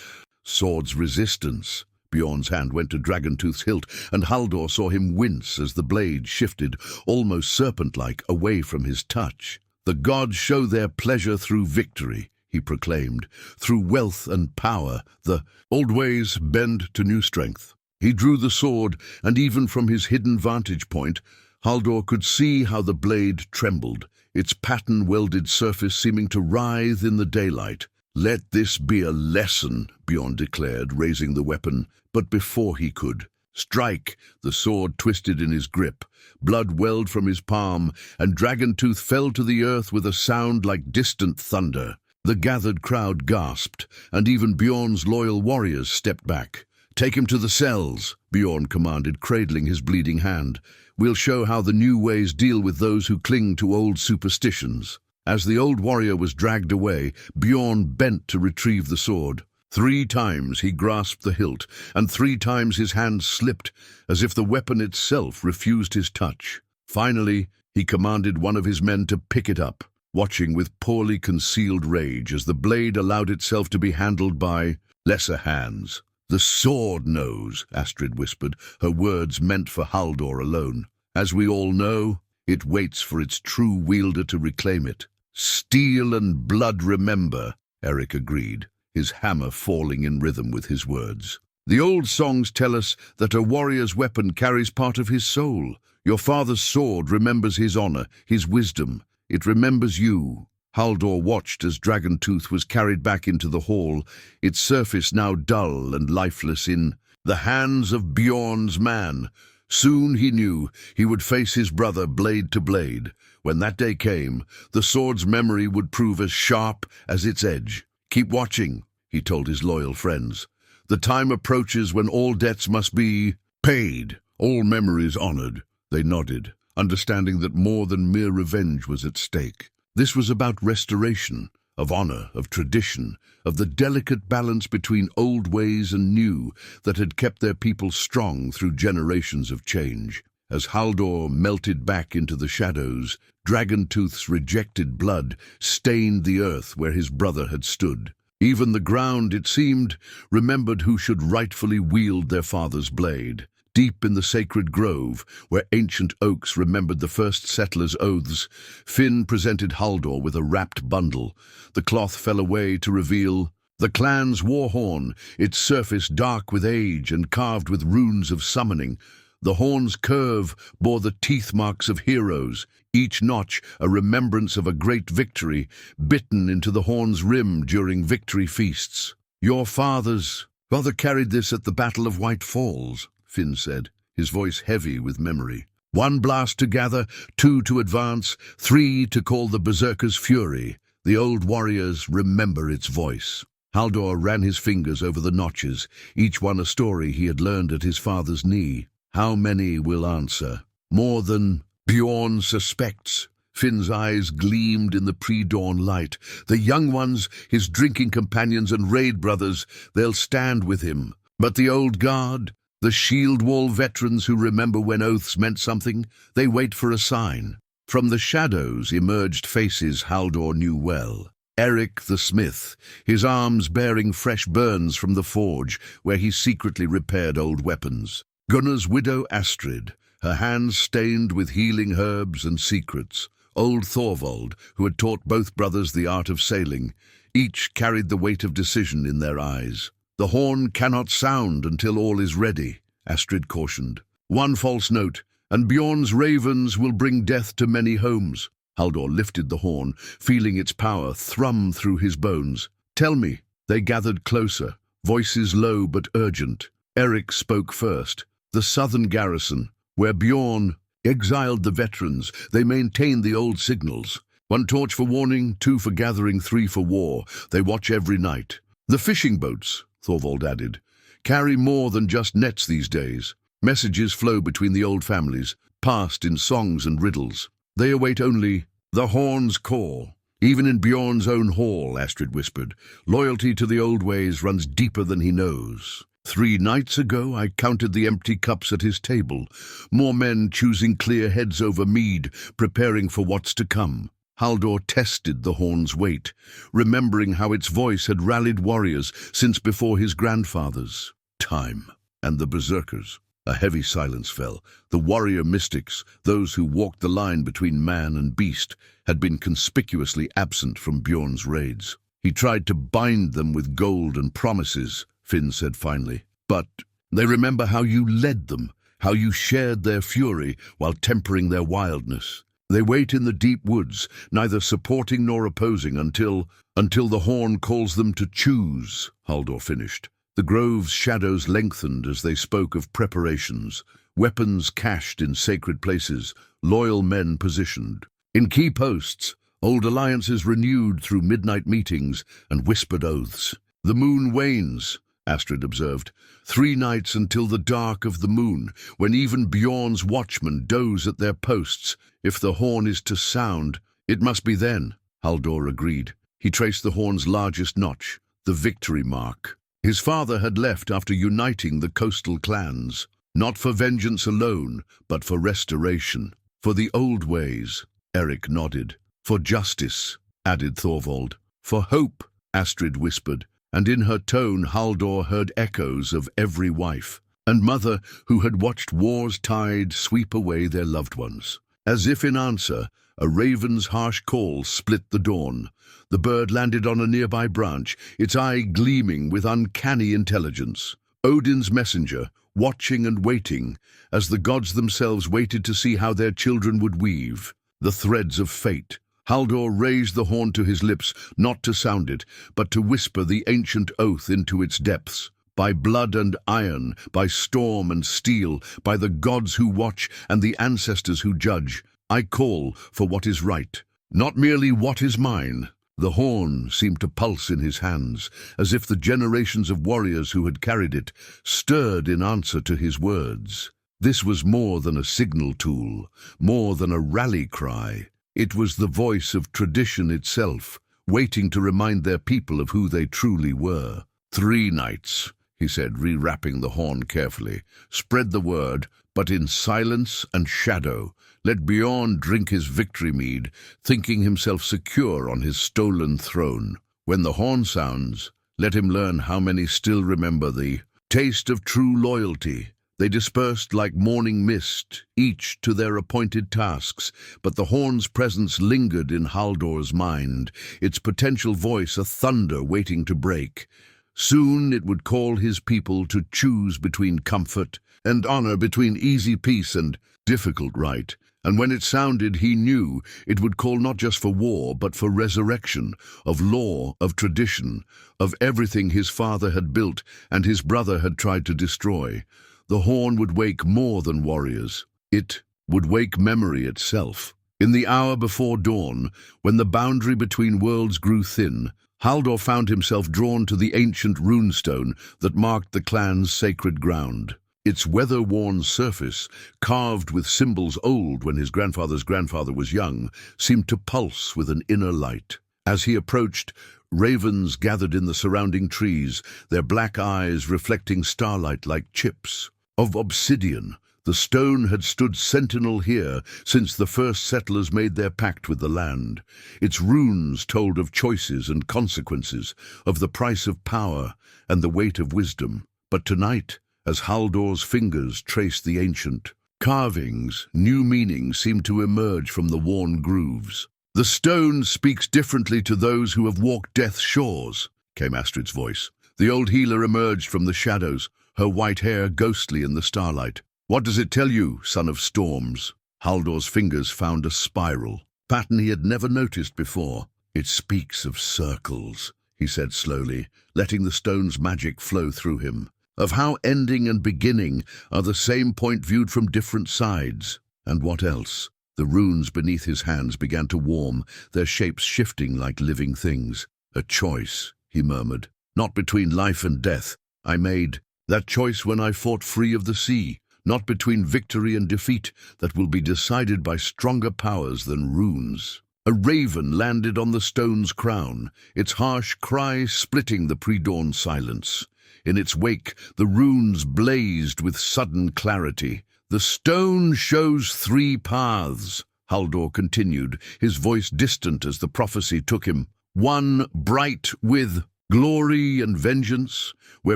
sword's resistance." Bjorn's hand went to Dragoontooth's hilt, and Haldor saw him wince as the blade shifted, almost serpent-like, away from his touch. "The gods show their pleasure through victory," he proclaimed. "Through wealth and power, the old ways bend to new strength." He drew the sword, and even from his hidden vantage point, Haldor could see how the blade trembled, its pattern-welded surface seeming to writhe in the daylight. "Let this be a lesson," Bjorn declared, raising the weapon. But before he could strike, the sword twisted in his grip. Blood welled from his palm, and Dragoontooth fell to the earth with a sound like distant thunder. The gathered crowd gasped, and even Bjorn's loyal warriors stepped back. "Take him to the cells," Bjorn commanded, cradling his bleeding hand. "We'll show how the new ways deal with those who cling to old superstitions." As the old warrior was dragged away, Bjorn bent to retrieve the sword. 3 times he grasped the hilt, and 3 times his hand slipped, as if the weapon itself refused his touch. Finally, he commanded one of his men to pick it up, watching with poorly concealed rage as the blade allowed itself to be handled by lesser hands. "The sword knows," Astrid whispered, her words meant for Haldor alone. "As we all know, it waits for its true wielder to reclaim it." "Steel and blood remember," Eric agreed, his hammer falling in rhythm with his words. "The old songs tell us that a warrior's weapon carries part of his soul. Your father's sword remembers his honor, his wisdom. It remembers you." Haldor watched as Dragontooth was carried back into the hall, its surface now dull and lifeless in the hands of Bjorn's man. Soon, he knew, he would face his brother blade to blade. When that day came, the sword's memory would prove as sharp as its edge. "Keep watching," he told his loyal friends. "The time approaches when all debts must be paid, all memories honored." They nodded, understanding that more than mere revenge was at stake. This was about restoration, of honor, of tradition, of the delicate balance between old ways and new that had kept their people strong through generations of change. As Haldor melted back into the shadows, Dragontooth's rejected blood stained the earth where his brother had stood. Even the ground, it seemed, remembered who should rightfully wield their father's blade. Deep in the sacred grove, where ancient oaks remembered the first settlers' oaths, Finn presented Haldor with a wrapped bundle. The cloth fell away to reveal the clan's war horn, its surface dark with age and carved with runes of summoning. The horn's curve bore the teeth marks of heroes, each notch a remembrance of a great victory, bitten into the horn's rim during victory feasts. "Your father carried this at the Battle of White Falls," Finn said, his voice heavy with memory. "One blast to gather, two to advance, three to call the berserker's fury. The old warriors remember its voice." Haldor ran his fingers over the notches, each one a story he had learned at his father's knee. "How many will answer?" "More than Bjorn suspects." Finn's eyes gleamed in the pre-dawn light. "The young ones, his drinking companions and raid brothers, they'll stand with him. But the old guard, the shield wall veterans who remember when oaths meant something, they wait for a sign." From the shadows emerged faces Haldor knew well. Eric the smith, his arms bearing fresh burns from the forge where he secretly repaired old weapons. Gunnar's widow Astrid, her hands stained with healing herbs and secrets. Old Thorvald, who had taught both brothers the art of sailing. Each carried the weight of decision in their eyes. "The horn cannot sound until all is ready," Astrid cautioned. "One false note, and Bjorn's ravens will bring death to many homes." Haldor lifted the horn, feeling its power thrum through his bones. "Tell me." They gathered closer, voices low but urgent. Eric spoke first. "The southern garrison, where Bjorn exiled the veterans, they maintained the old signals. One torch for warning, two for gathering, three for war. They watch every night. The fishing boats," Thorvald added, "carry more than just nets these days. Messages flow between the old families, passed in songs and riddles. They await only the horn's call." "Even in Bjorn's own hall," Astrid whispered, "loyalty to the old ways runs deeper than he knows. 3 nights ago I counted the empty cups at his table, more men choosing clear heads over mead, preparing for what's to come." Haldor tested the horn's weight, remembering how its voice had rallied warriors since before his grandfathers. Time. And the berserkers. A heavy silence fell. The warrior mystics, those who walked the line between man and beast, had been conspicuously absent from Bjorn's raids. "He tried to bind them with gold and promises," Finn said finally. "But they remember how you led them, how you shared their fury while tempering their wildness. They wait in the deep woods, neither supporting nor opposing until the horn calls them to choose," Haldor finished. The grove's shadows lengthened as they spoke of preparations, weapons cached in sacred places, loyal men positioned. In key posts, old alliances renewed through midnight meetings and whispered oaths. "The moon wanes," Astrid observed. 3 nights until the dark of the moon, when even Bjorn's watchmen doze at their posts. If the horn is to sound, it must be then," Haldor agreed. He traced the horn's largest notch, the victory mark. His father had left after uniting the coastal clans, not for vengeance alone, but for restoration. "For the old ways," Eric nodded. "For justice," added Thorvald. "For hope," Astrid whispered, and in her tone Haldor heard echoes of every wife and mother who had watched war's tide sweep away their loved ones. As if in answer, a raven's harsh call split the dawn. The bird landed on a nearby branch, its eye gleaming with uncanny intelligence. Odin's messenger, watching and waiting, as the gods themselves waited to see how their children would weave the threads of fate. Haldor raised the horn to his lips, not to sound it, but to whisper the ancient oath into its depths. By blood and iron, by storm and steel, by the gods who watch and the ancestors who judge, I call for what is right, not merely what is mine. The horn seemed to pulse in his hands, as if the generations of warriors who had carried it stirred in answer to his words. This was more than a signal tool, more than a rally cry. It was the voice of tradition itself, waiting to remind their people of who they truly were. 3 nights, he said, rewrapping the horn carefully. Spread the word, but in silence and shadow. Let Bjorn drink his victory mead, thinking himself secure on his stolen throne. When the horn sounds, let him learn how many still remember the taste of true loyalty. They dispersed like morning mist, each to their appointed tasks, but the horn's presence lingered in Haldor's mind, its potential voice a thunder waiting to break. Soon it would call his people to choose between comfort and honor, between easy peace and difficult right. And when it sounded, he knew it would call not just for war, but for resurrection, of law, of tradition, of everything his father had built and his brother had tried to destroy. The horn would wake more than warriors. It would wake memory itself. In the hour before dawn, when the boundary between worlds grew thin, Haldor found himself drawn to the ancient runestone that marked the clan's sacred ground. Its weather-worn surface, carved with symbols old when his grandfather's grandfather was young, seemed to pulse with an inner light. As he approached, ravens gathered in the surrounding trees, their black eyes reflecting starlight like chips of obsidian. The stone had stood sentinel here since the first settlers made their pact with the land. Its runes told of choices and consequences, of the price of power and the weight of wisdom. But tonight, as Haldor's fingers traced the ancient carvings, new meanings seemed to emerge from the worn grooves. "The stone speaks differently to those who have walked death's shores," came Astrid's voice. The old healer emerged from the shadows, her white hair ghostly in the starlight. "What does it tell you, son of storms?" Haldor's fingers found a spiral, pattern he had never noticed before. "It speaks of circles," he said slowly, letting the stone's magic flow through him. "Of how ending and beginning are the same point viewed from different sides." And what else? The runes beneath his hands began to warm, their shapes shifting like living things. "A choice," he murmured. "Not between life and death. I made that choice when I fought free of the sea. Not between victory and defeat that will be decided by stronger powers than runes." A raven landed on the stone's crown, its harsh cry splitting the pre-dawn silence. In its wake, the runes blazed with sudden clarity. "The stone shows 3 paths," Haldor continued, his voice distant as the prophecy took him. "One bright with glory and vengeance, where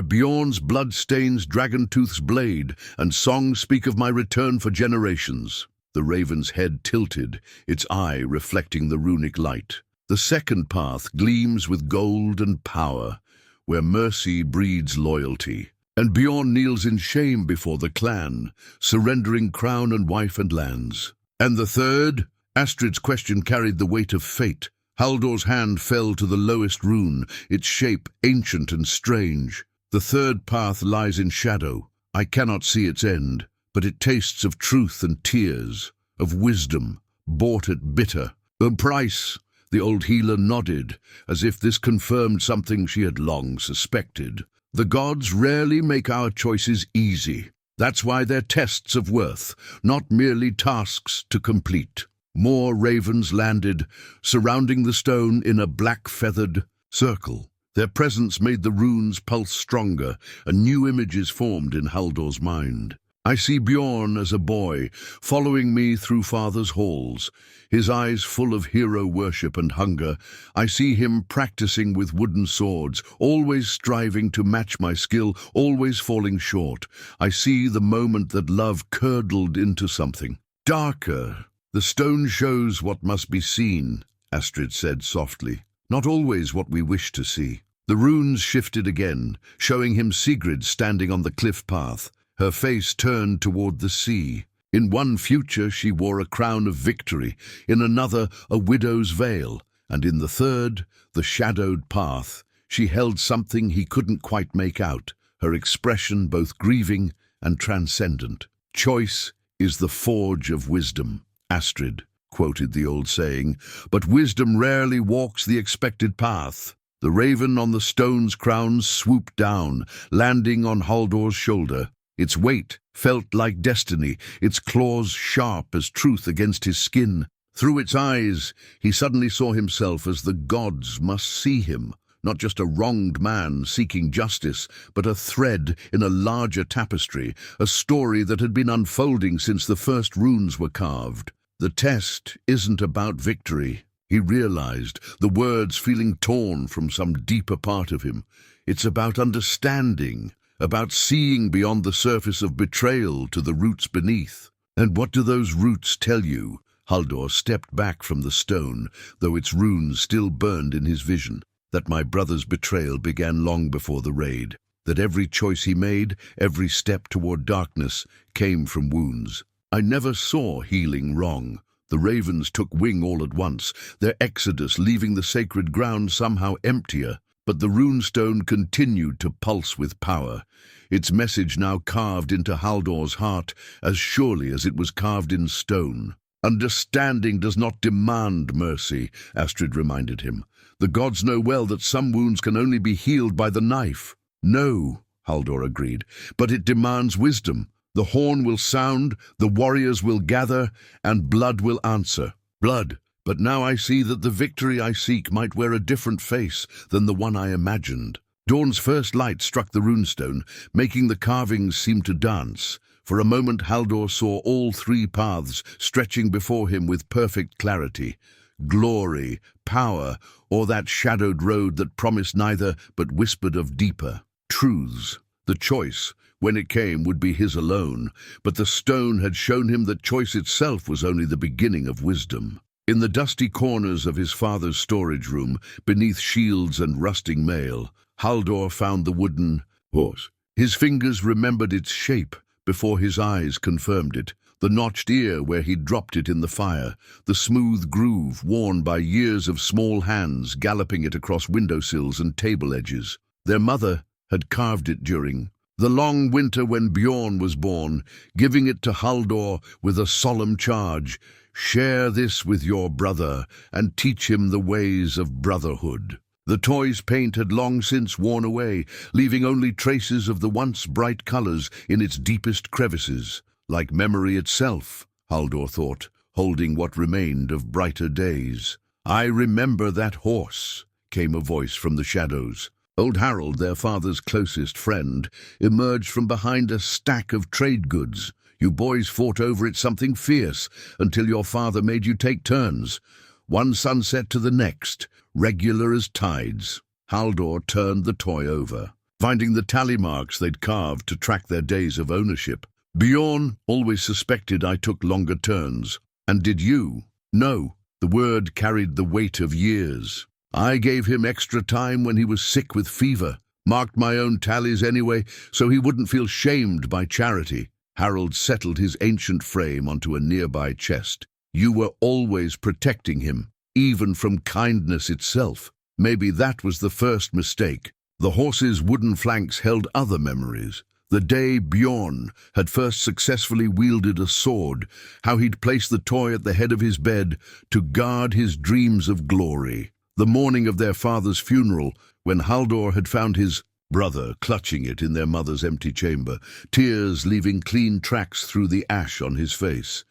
Bjorn's blood stains Dragontooth's blade, and songs speak of my return for generations." The raven's head tilted, its eye reflecting the runic light. "The second path gleams with gold and power, where mercy breeds loyalty, and Bjorn kneels in shame before the clan, surrendering crown and wife and lands." "And the third?" Astrid's question carried the weight of fate. Haldor's hand fell to the lowest rune, its shape ancient and strange. "The third path lies in shadow. I cannot see its end, but it tastes of truth and tears, of wisdom, bought at bitter. The price?" The old healer nodded, as if this confirmed something she had long suspected. "The gods rarely make our choices easy. That's why they're tests of worth, not merely tasks to complete." More ravens landed, surrounding the stone in a black-feathered circle. Their presence made the runes pulse stronger, and new images formed in Haldor's mind. "I see Bjorn as a boy, following me through father's halls, his eyes full of hero worship and hunger. I see him practicing with wooden swords, always striving to match my skill, always falling short. I see the moment that love curdled into something darker." "The stone shows what must be seen," Astrid said softly, "not always what we wish to see." The runes shifted again, showing him Sigrid standing on the cliff path, her face turned toward the sea. In one future she wore a crown of victory, in another a widow's veil, and in the third, the shadowed path, she held something he couldn't quite make out, her expression both grieving and transcendent. "Choice is the forge of wisdom," Astrid quoted the old saying, "but wisdom rarely walks the expected path." The raven on the stone's crown swooped down, landing on Haldor's shoulder. Its weight felt like destiny, its claws sharp as truth against his skin. Through its eyes, he suddenly saw himself as the gods must see him, not just a wronged man seeking justice, but a thread in a larger tapestry, a story that had been unfolding since the first runes were carved. The test isn't about victory, he realized, the words feeling torn from some deeper part of him. It's about understanding, about seeing beyond the surface of betrayal to the roots beneath. And what do those roots tell you? Haldor stepped back from the stone, though its runes still burned in his vision. That my brother's betrayal began long before the raid. That every choice he made, every step toward darkness, came from wounds. I never saw healing wrong. The ravens took wing all at once, their exodus leaving the sacred ground somehow emptier. But the runestone continued to pulse with power, its message now carved into Haldor's heart as surely as it was carved in stone. "Understanding does not demand mercy," Astrid reminded him. "The gods know well that some wounds can only be healed by the knife." "No," Haldor agreed, "but it demands wisdom. The horn will sound, the warriors will gather, and blood will answer." Blood. But now I see that the victory I seek might wear a different face than the one I imagined. Dawn's first light struck the runestone, making the carvings seem to dance. For a moment Haldor saw all three paths stretching before him with perfect clarity. Glory, power, or that shadowed road that promised neither but whispered of deeper truths. The choice, when it came, would be his alone, but the stone had shown him that choice itself was only the beginning of wisdom. In the dusty corners of his father's storage room, beneath shields and rusting mail, Haldor found the wooden horse. His fingers remembered its shape before his eyes confirmed it. The notched ear where he'd dropped it in the fire, the smooth groove worn by years of small hands galloping it across windowsills and table edges. Their mother had carved it during the long winter when Bjorn was born, giving it to Haldor with a solemn charge: "Share this with your brother and teach him the ways of brotherhood." The toy's paint had long since worn away, leaving only traces of the once bright colors in its deepest crevices. Like memory itself, Haldor thought, holding what remained of brighter days. "I remember that horse," came a voice from the shadows. Old Harold, their father's closest friend, emerged from behind a stack of trade goods. "You boys fought over it something fierce, until your father made you take turns. One sunset to the next, regular as tides." Haldor turned the toy over, finding the tally marks they'd carved to track their days of ownership. "Bjorn always suspected I took longer turns. And did you?" "No." The word carried the weight of years. "I gave him extra time when he was sick with fever, marked my own tallies anyway, so he wouldn't feel shamed by charity." Harold settled his ancient frame onto a nearby chest. "You were always protecting him, even from kindness itself. Maybe that was the first mistake." The horse's wooden flanks held other memories. The day Bjorn had first successfully wielded a sword, how he'd placed the toy at the head of his bed to guard his dreams of glory. The morning of their father's funeral, when Haldor had found his brother clutching it in their mother's empty chamber, tears leaving clean tracks through the ash on his face.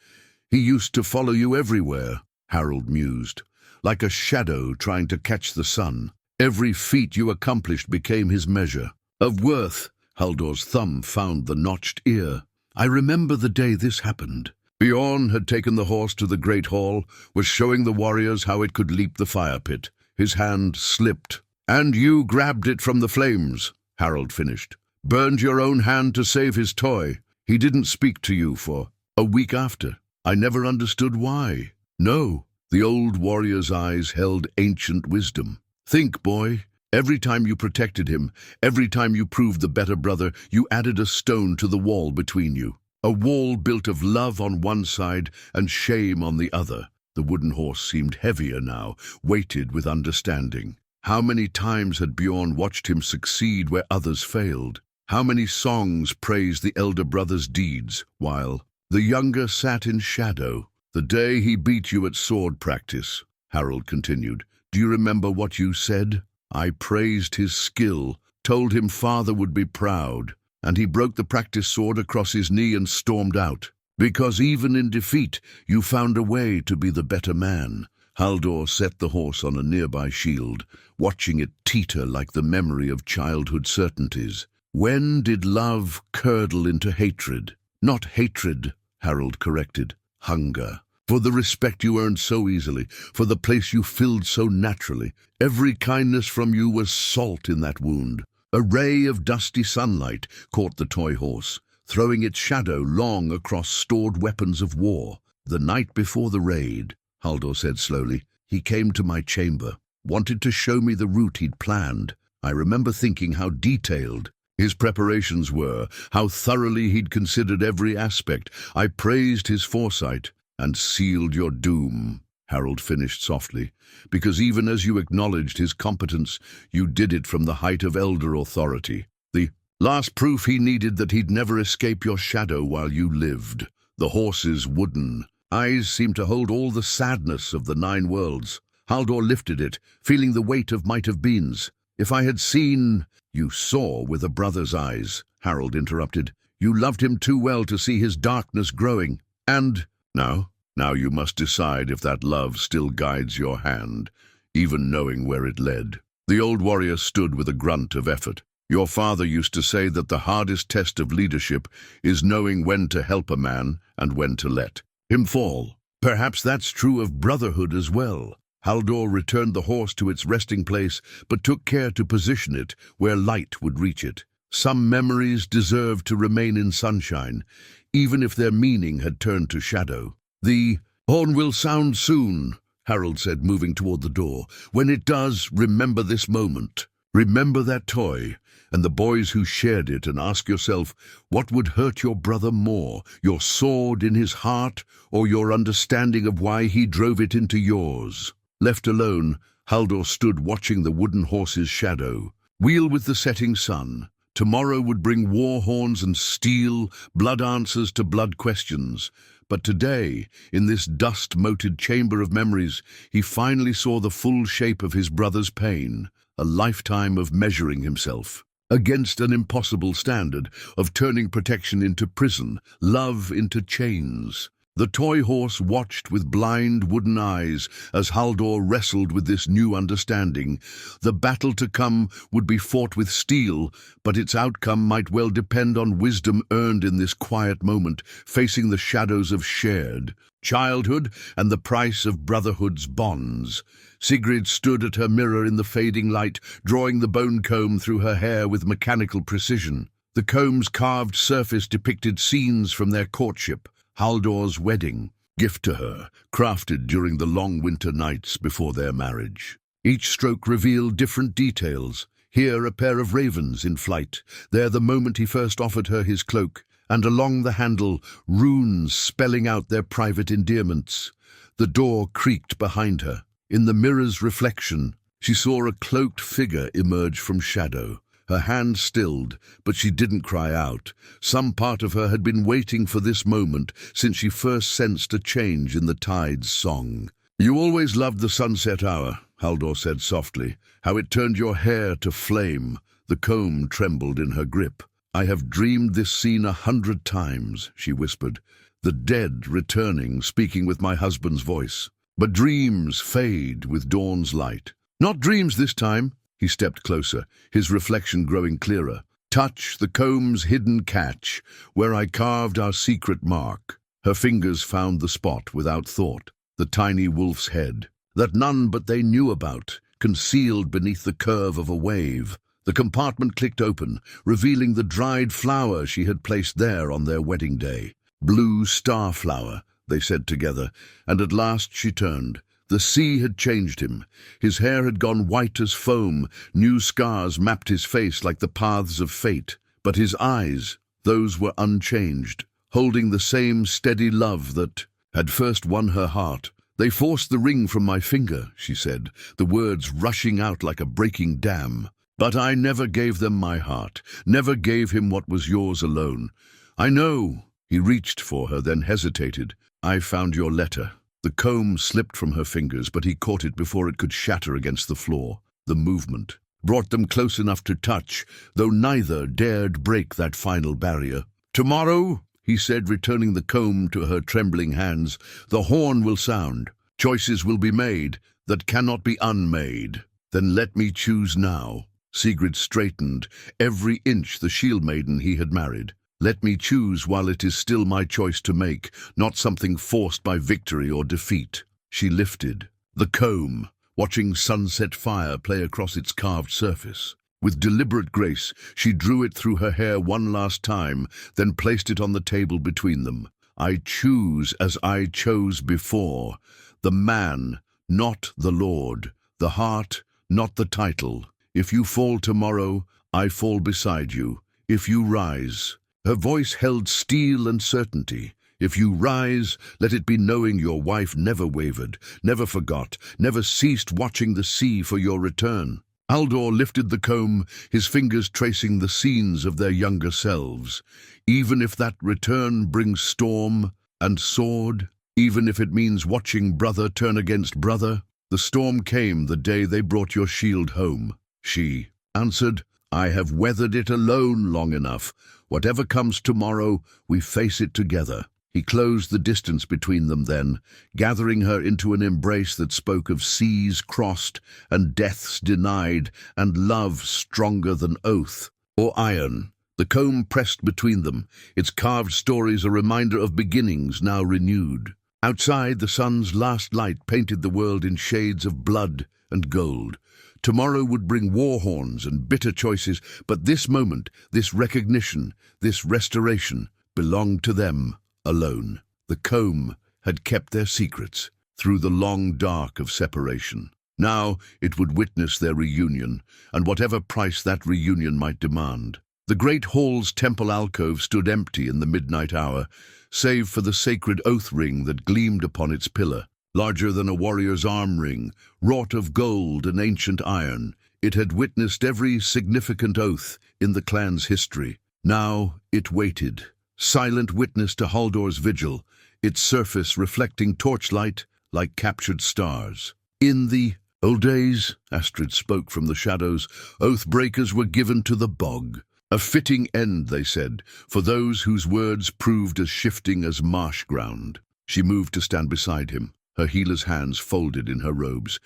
"He used to follow you everywhere," Harold mused, "like a shadow trying to catch the sun. Every feat you accomplished became his measure of worth." Haldor's thumb found the notched ear. "I remember the day this happened. Bjorn had taken the horse to the great hall, was showing the warriors how it could leap the fire pit. His hand slipped. "And you grabbed it from the flames," Harold finished. "Burned your own hand to save his toy. He didn't speak to you for a week after. I never understood why." "No." The old warrior's eyes held ancient wisdom. "Think, boy. Every time you protected him, every time you proved the better brother, you added a stone to the wall between you. A wall built of love on one side and shame on the other. The wooden horse seemed heavier now, weighted with understanding. How many times had Bjorn watched him succeed where others failed? How many songs praised the elder brother's deeds, while the younger sat in shadow? The day he beat you at sword practice, Harold continued, do you remember what you said? I praised his skill, told him father would be proud, and he broke the practice sword across his knee and stormed out. Because even in defeat, you found a way to be the better man. Haldor set the horse on a nearby shield, watching it teeter like the memory of childhood certainties. When did love curdle into hatred? Not hatred, Harold corrected. Hunger. For the respect you earned so easily, for the place you filled so naturally. Every kindness from you was salt in that wound. A ray of dusty sunlight caught the toy horse, throwing its shadow long across stored weapons of war. The night before the raid, Haldor said slowly, he came to my chamber, wanted to show me the route he'd planned. I remember thinking how detailed his preparations were, how thoroughly he'd considered every aspect. I praised his foresight and sealed your doom, Harold finished softly, because even as you acknowledged his competence, you did it from the height of elder authority. The last proof he needed that he'd never escape your shadow while you lived. The horse's wooden eyes seemed to hold all the sadness of the 9 worlds. Haldor lifted it, feeling the weight of might-have-beens. If I had seen... You saw with a brother's eyes, Harold interrupted. You loved him too well to see his darkness growing. And now you must decide if that love still guides your hand, even knowing where it led. The old warrior stood with a grunt of effort. Your father used to say that the hardest test of leadership is knowing when to help a man and when to let him fall. Perhaps that's true of brotherhood as well. Haldor returned the horse to its resting place, but took care to position it where light would reach it. Some memories deserved to remain in sunshine, even if their meaning had turned to shadow. The horn will sound soon, Harold said, moving toward the door. When it does, remember this moment. Remember that toy, and the boys who shared it, and ask yourself, what would hurt your brother more, your sword in his heart, or your understanding of why he drove it into yours? Left alone, Haldor stood watching the wooden horse's shadow. Wheel with the setting sun. Tomorrow would bring war horns and steel, blood answers to blood questions. But today, in this dust-moated chamber of memories, he finally saw the full shape of his brother's pain, a lifetime of measuring himself against an impossible standard, of turning protection into prison, love into chains. The toy horse watched with blind wooden eyes as Haldor wrestled with this new understanding. The battle to come would be fought with steel, but its outcome might well depend on wisdom earned in this quiet moment, facing the shadows of shared childhood and the price of brotherhood's bonds. Sigrid stood at her mirror in the fading light, drawing the bone comb through her hair with mechanical precision. The comb's carved surface depicted scenes from their courtship, Haldor's wedding, gift to her, crafted during the long winter nights before their marriage. Each stroke revealed different details. Here a pair of ravens in flight, there the moment he first offered her his cloak, and along the handle, runes spelling out their private endearments. The door creaked behind her. In the mirror's reflection, she saw a cloaked figure emerge from shadow. Her hand stilled, but she didn't cry out. Some part of her had been waiting for this moment since she first sensed a change in the tide's song. You always loved the sunset hour, Haldor said softly, how it turned your hair to flame. The comb trembled in her grip. I have dreamed this scene 100 times, she whispered, the dead returning, speaking with my husband's voice. But dreams fade with dawn's light. Not dreams this time. He stepped closer, his reflection growing clearer. Touch the comb's hidden catch, where I carved our secret mark. Her fingers found the spot without thought, the tiny wolf's head, that none but they knew about, concealed beneath the curve of a wave. The compartment clicked open, revealing the dried flower she had placed there on their wedding day. Blue starflower, they said together, and at last she turned. The sea had changed him. His hair had gone white as foam. New scars mapped his face like the paths of fate. But his eyes, those were unchanged, holding the same steady love that had first won her heart. "They forced the ring from my finger," she said, the words rushing out like a breaking dam. "But I never gave them my heart, never gave him what was yours alone. I know." He reached for her, then hesitated. "I found your letter." The comb slipped from her fingers, but he caught it before it could shatter against the floor. The movement brought them close enough to touch, though neither dared break that final barrier. "Tomorrow," he said, returning the comb to her trembling hands, "the horn will sound. Choices will be made that cannot be unmade. Then let me choose now." Sigrid straightened, every inch the shield maiden he had married. "Let me choose while it is still my choice to make, not something forced by victory or defeat." She lifted the comb, watching sunset fire play across its carved surface. With deliberate grace, she drew it through her hair one last time, then placed it on the table between them. "I choose as I chose before. The man, not the lord. The heart, not the title. If you fall tomorrow, I fall beside you. If you rise." Her voice held steel and certainty. "If you rise, let it be knowing your wife never wavered, never forgot, never ceased watching the sea for your return." Haldor lifted the comb, his fingers tracing the scenes of their younger selves. "Even if that return brings storm and sword, even if it means watching brother turn against brother." "The storm came the day they brought your shield home," she answered. "I have weathered it alone long enough. Whatever comes tomorrow, we face it together." He closed the distance between them then, gathering her into an embrace that spoke of seas crossed and deaths denied and love stronger than oath or iron. The comb pressed between them, its carved stories a reminder of beginnings now renewed. Outside, the sun's last light painted the world in shades of blood and gold. Tomorrow would bring war horns and bitter choices, but this moment, this recognition, this restoration, belonged to them alone. The comb had kept their secrets through the long dark of separation. Now it would witness their reunion, and whatever price that reunion might demand. The great hall's temple alcove stood empty in the midnight hour, save for the sacred oath ring that gleamed upon its pillar. Larger than a warrior's arm ring, wrought of gold and ancient iron, it had witnessed every significant oath in the clan's history. Now it waited, silent witness to Haldor's vigil, its surface reflecting torchlight like captured stars. "In the old days," Astrid spoke from the shadows, "oath-breakers were given to the bog. A fitting end, they said, for those whose words proved as shifting as marsh ground." She moved to stand beside him, her healer's hands folded in her robes.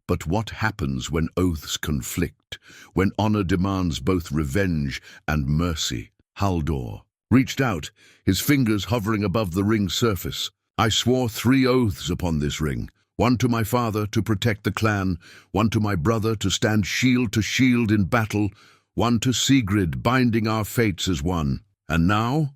"But what happens when oaths conflict, when honor demands both revenge and mercy?" Haldor reached out, his fingers hovering above the ring's surface. "I swore 3 oaths upon this ring, one to my father to protect the clan, one to my brother to stand shield to shield in battle, one to Sigrid binding our fates as one. And now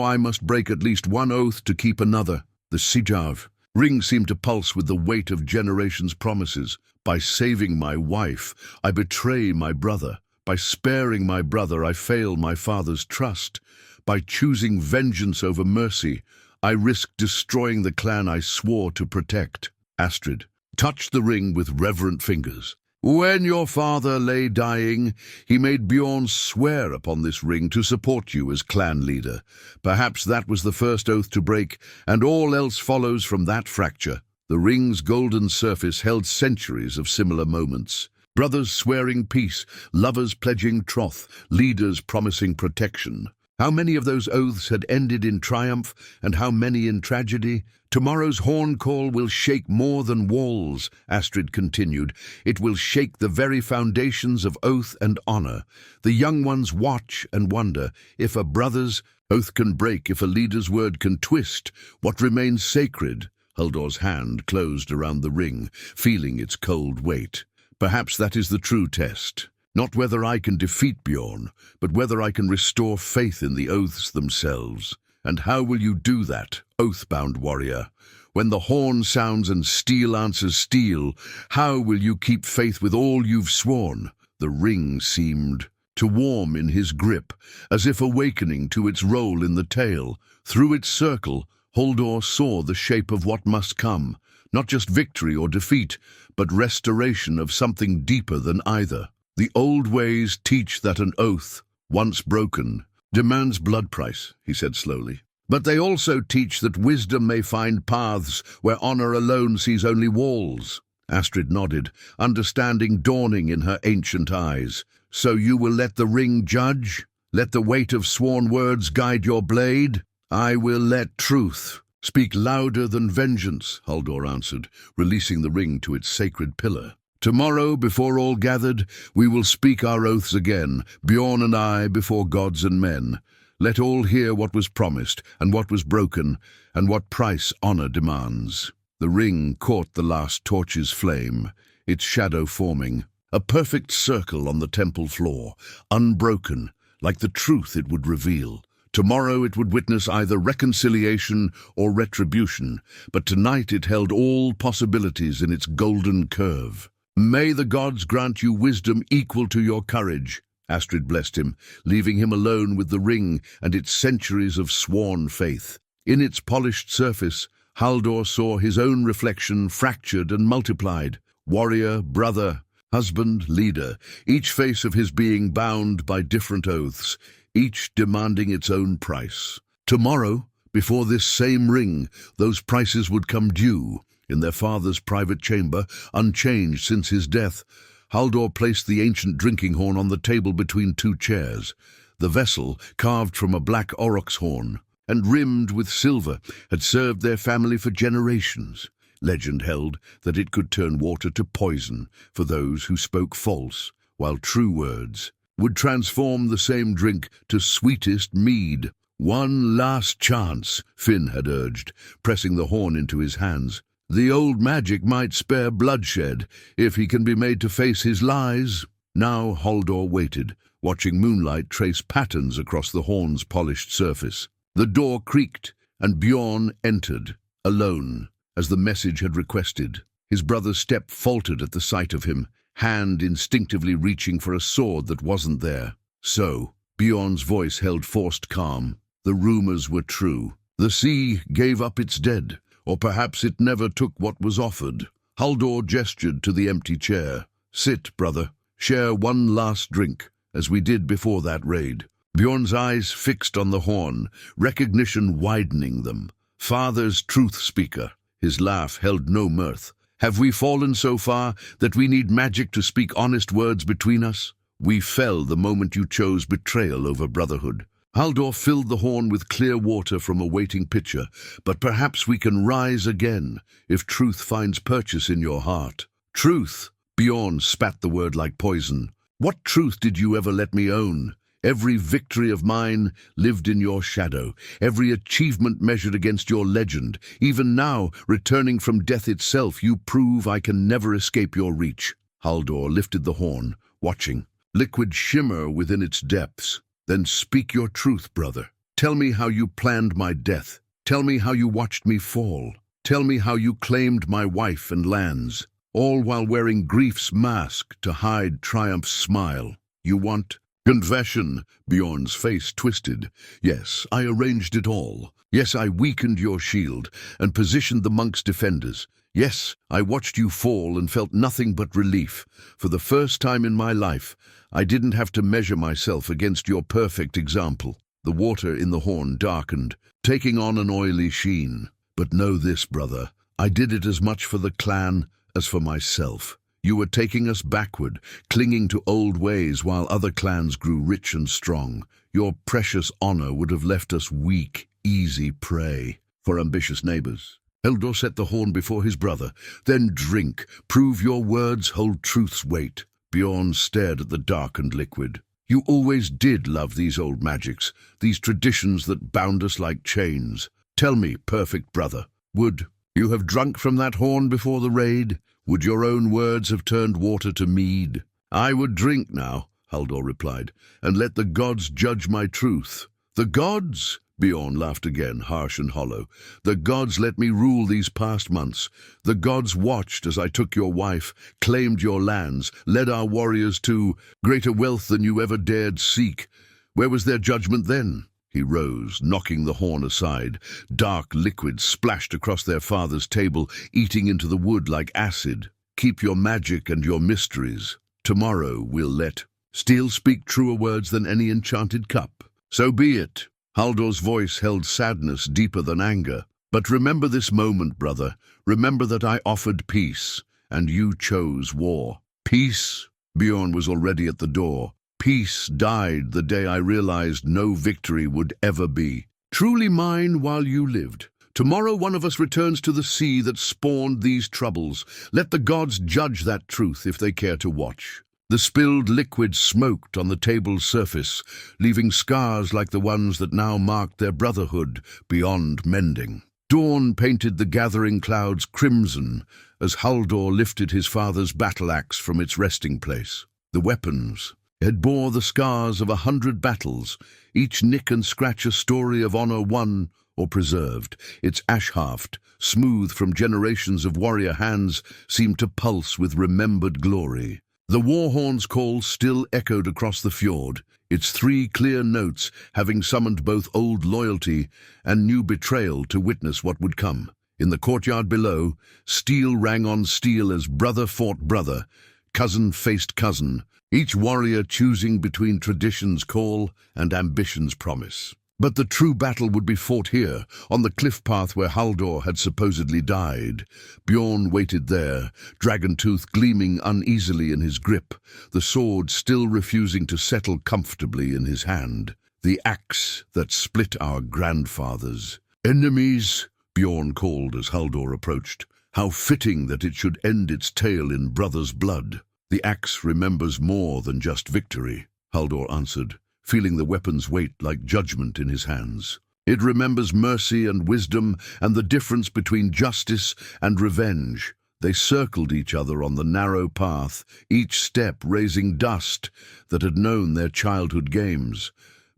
I must break at least one oath to keep another." The Sijav ring seemed to pulse with the weight of generations' promises. "By saving my wife, I betray my brother. By sparing my brother, I fail my father's trust. By choosing vengeance over mercy, I risk destroying the clan I swore to protect." Astrid touched the ring with reverent fingers. "When your father lay dying, he made Bjorn swear upon this ring to support you as clan leader. Perhaps that was the first oath to break, and all else follows from that fracture." The ring's golden surface held centuries of similar moments. Brothers swearing peace, lovers pledging troth, leaders promising protection. How many of those oaths had ended in triumph, and how many in tragedy? "Tomorrow's horn call will shake more than walls," Astrid continued. "It will shake the very foundations of oath and honor. The young ones watch and wonder, if a brother's oath can break, if a leader's word can twist, what remains sacred?" Haldor's hand closed around the ring, feeling its cold weight. "Perhaps that is the true test. Not whether I can defeat Bjorn, but whether I can restore faith in the oaths themselves. And how will you do that, oath-bound warrior? When the horn sounds and steel answers steel, how will you keep faith with all you've sworn?" The ring seemed to warm in his grip, as if awakening to its role in the tale. Through its circle, Haldor saw the shape of what must come, not just victory or defeat, but restoration of something deeper than either. The old ways teach that an oath, once broken, demands blood price, he said slowly. But they also teach that wisdom may find paths where honor alone sees only walls. Astrid nodded, understanding dawning in her ancient eyes. So you will let the ring judge? Let the weight of sworn words guide your blade? I will let truth speak louder than vengeance, Haldor answered, releasing the ring to its sacred pillar. Tomorrow, before all gathered, we will speak our oaths again, Bjorn and I before gods and men. Let all hear what was promised, and what was broken, and what price honor demands. The ring caught the last torch's flame, its shadow forming, a perfect circle on the temple floor, unbroken, like the truth it would reveal. Tomorrow it would witness either reconciliation or retribution, but tonight it held all possibilities in its golden curve. May the gods grant you wisdom equal to your courage, Astrid blessed him, leaving him alone with the ring and its centuries of sworn faith. In its polished surface, Haldor saw his own reflection fractured and multiplied. Warrior, brother, husband, leader, each face of his being bound by different oaths, each demanding its own price. Tomorrow, before this same ring, those prices would come due. In their father's private chamber, unchanged since his death, Haldor placed the ancient drinking horn on the table between two chairs. The vessel, carved from a black aurochs horn and rimmed with silver, had served their family for generations. Legend held that it could turn water to poison for those who spoke false, while true words would transform the same drink to sweetest mead. One last chance, Finn had urged, pressing the horn into his hands. The old magic might spare bloodshed, if he can be made to face his lies. Now Haldor waited, watching moonlight trace patterns across the horn's polished surface. The door creaked, and Bjorn entered, alone, as the message had requested. His brother's step faltered at the sight of him, hand instinctively reaching for a sword that wasn't there. So, Bjorn's voice held forced calm. The rumors were true. The sea gave up its dead. Or perhaps it never took what was offered. Haldor gestured to the empty chair. Sit, brother. Share one last drink, as we did before that raid. Bjorn's eyes fixed on the horn, recognition widening them. Father's truth speaker. His laugh held no mirth. Have we fallen so far that we need magic to speak honest words between us? We fell the moment you chose betrayal over brotherhood. Haldor filled the horn with clear water from a waiting pitcher, but perhaps we can rise again, if truth finds purchase in your heart. Truth! Bjorn spat the word like poison. What truth did you ever let me own? Every victory of mine lived in your shadow, every achievement measured against your legend. Even now, returning from death itself, you prove I can never escape your reach. Haldor lifted the horn, watching, liquid shimmer within its depths. Then speak your truth, brother. Tell me how you planned my death. Tell me how you watched me fall. Tell me how you claimed my wife and lands, all while wearing grief's mask to hide triumph's smile. You want confession? Bjorn's face twisted. Yes, I arranged it all. Yes, I weakened your shield and positioned the monk's defenders. Yes, I watched you fall and felt nothing but relief. For the first time in my life, I didn't have to measure myself against your perfect example. The water in the horn darkened, taking on an oily sheen. But know this, brother, I did it as much for the clan as for myself. You were taking us backward, clinging to old ways while other clans grew rich and strong. Your precious honor would have left us weak, easy prey for ambitious neighbors. Haldor set the horn before his brother. Then drink. Prove your words hold truth's weight. Bjorn stared at the darkened liquid. You always did love these old magics, these traditions that bound us like chains. Tell me, perfect brother, would you have drunk from that horn before the raid? Would your own words have turned water to mead? I would drink now, Haldor replied, and let the gods judge my truth. The gods? Bjorn laughed again, harsh and hollow. The gods let me rule these past months. The gods watched as I took your wife, claimed your lands, led our warriors to greater wealth than you ever dared seek. Where was their judgment then? He rose, knocking the horn aside. Dark liquid splashed across their father's table, eating into the wood like acid. Keep your magic and your mysteries. Tomorrow we'll let steel speak truer words than any enchanted cup. So be it. Haldor's voice held sadness deeper than anger. But remember this moment, brother. Remember that I offered peace, and you chose war. Peace? Bjorn was already at the door. Peace died the day I realized no victory would ever be truly mine while you lived. Tomorrow one of us returns to the sea that spawned these troubles. Let the gods judge that truth if they care to watch. The spilled liquid smoked on the table's surface, leaving scars like the ones that now marked their brotherhood beyond mending. Dawn painted the gathering clouds crimson as Haldor lifted his father's battle-axe from its resting place. The weapons had bore the scars of 100 battles, each nick and scratch a story of honor won or preserved. Its ash-haft, smooth from generations of warrior hands, seemed to pulse with remembered glory. The war horn's call still echoed across the fjord, its 3 clear notes having summoned both old loyalty and new betrayal to witness what would come. In the courtyard below, steel rang on steel as brother fought brother, cousin faced cousin, each warrior choosing between tradition's call and ambition's promise. But the true battle would be fought here, on the cliff path where Haldor had supposedly died. Bjorn waited there, dragon tooth gleaming uneasily in his grip, the sword still refusing to settle comfortably in his hand. The axe that split our grandfathers. Enemies, Bjorn called as Haldor approached. How fitting that it should end its tale in brother's blood. The axe remembers more than just victory, Haldor answered, feeling the weapon's weight like judgment in his hands. It remembers mercy and wisdom and the difference between justice and revenge. They circled each other on the narrow path, each step raising dust that had known their childhood games.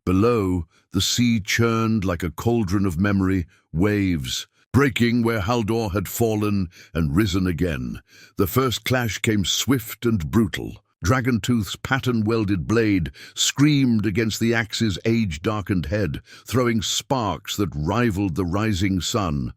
Below, the sea churned like a cauldron of memory, waves, breaking where Haldor had fallen and risen again. The first clash came swift and brutal. Dragontooth's pattern-welded blade screamed against the axe's age-darkened head, throwing sparks that rivaled the rising sun.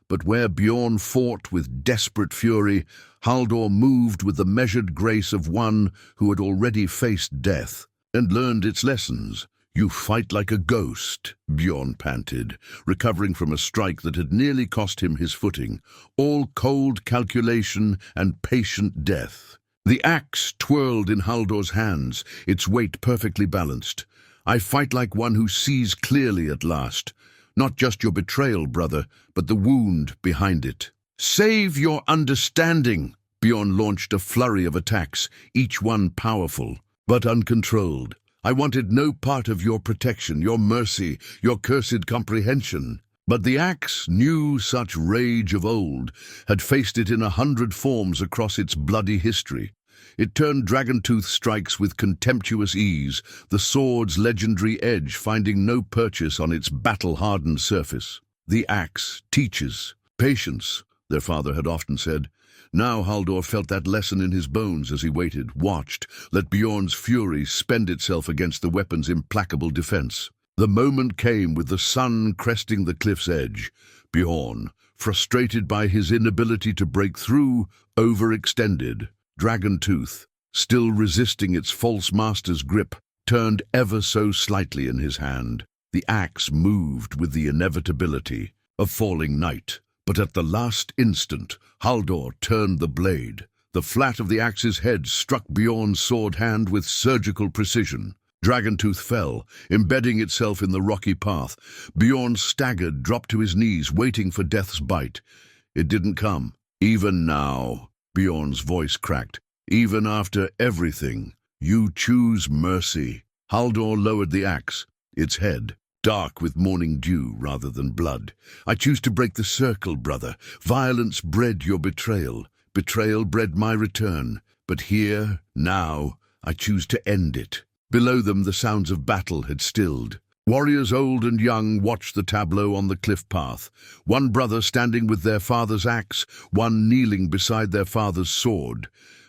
But where Bjorn fought with desperate fury, Haldor moved with the measured grace of one who had already faced death and learned its lessons. You fight like a ghost, Bjorn panted, recovering from a strike that had nearly cost him his footing, all cold calculation and patient death. The axe twirled in Haldor's hands, its weight perfectly balanced. I fight like one who sees clearly at last. Not just your betrayal, brother, but the wound behind it. Save your understanding! Bjorn launched a flurry of attacks, each one powerful, but uncontrolled. I wanted no part of your protection, your mercy, your cursed comprehension. But the axe knew such rage of old, had faced it in 100 forms across its bloody history. It turned Dragoontooth strikes with contemptuous ease, the sword's legendary edge finding no purchase on its battle-hardened surface. The axe teaches patience, their father had often said. Now Haldor felt that lesson in his bones as he waited, watched, let Bjorn's fury spend itself against the weapon's implacable defense. The moment came with the sun cresting the cliff's edge. Bjorn, frustrated by his inability to break through, overextended. Dragoontooth, still resisting its false master's grip, turned ever so slightly in his hand. The axe moved with the inevitability of falling night. But at the last instant, Haldor turned the blade. The flat of the axe's head struck Bjorn's sword hand with surgical precision. Dragoontooth fell, embedding itself in the rocky path. Bjorn staggered, dropped to his knees, waiting for death's bite. It didn't come. Even now, Bjorn's voice cracked. Even after everything, you choose mercy. Haldor lowered the axe, its head dark with morning dew rather than blood. I choose to break the circle, brother. Violence bred your betrayal. Betrayal bred my return. But here, now, I choose to end it. Below them, the sounds of battle had stilled. Warriors old and young watched the tableau on the cliff path, one brother standing with their father's axe, one kneeling beside their father's sword,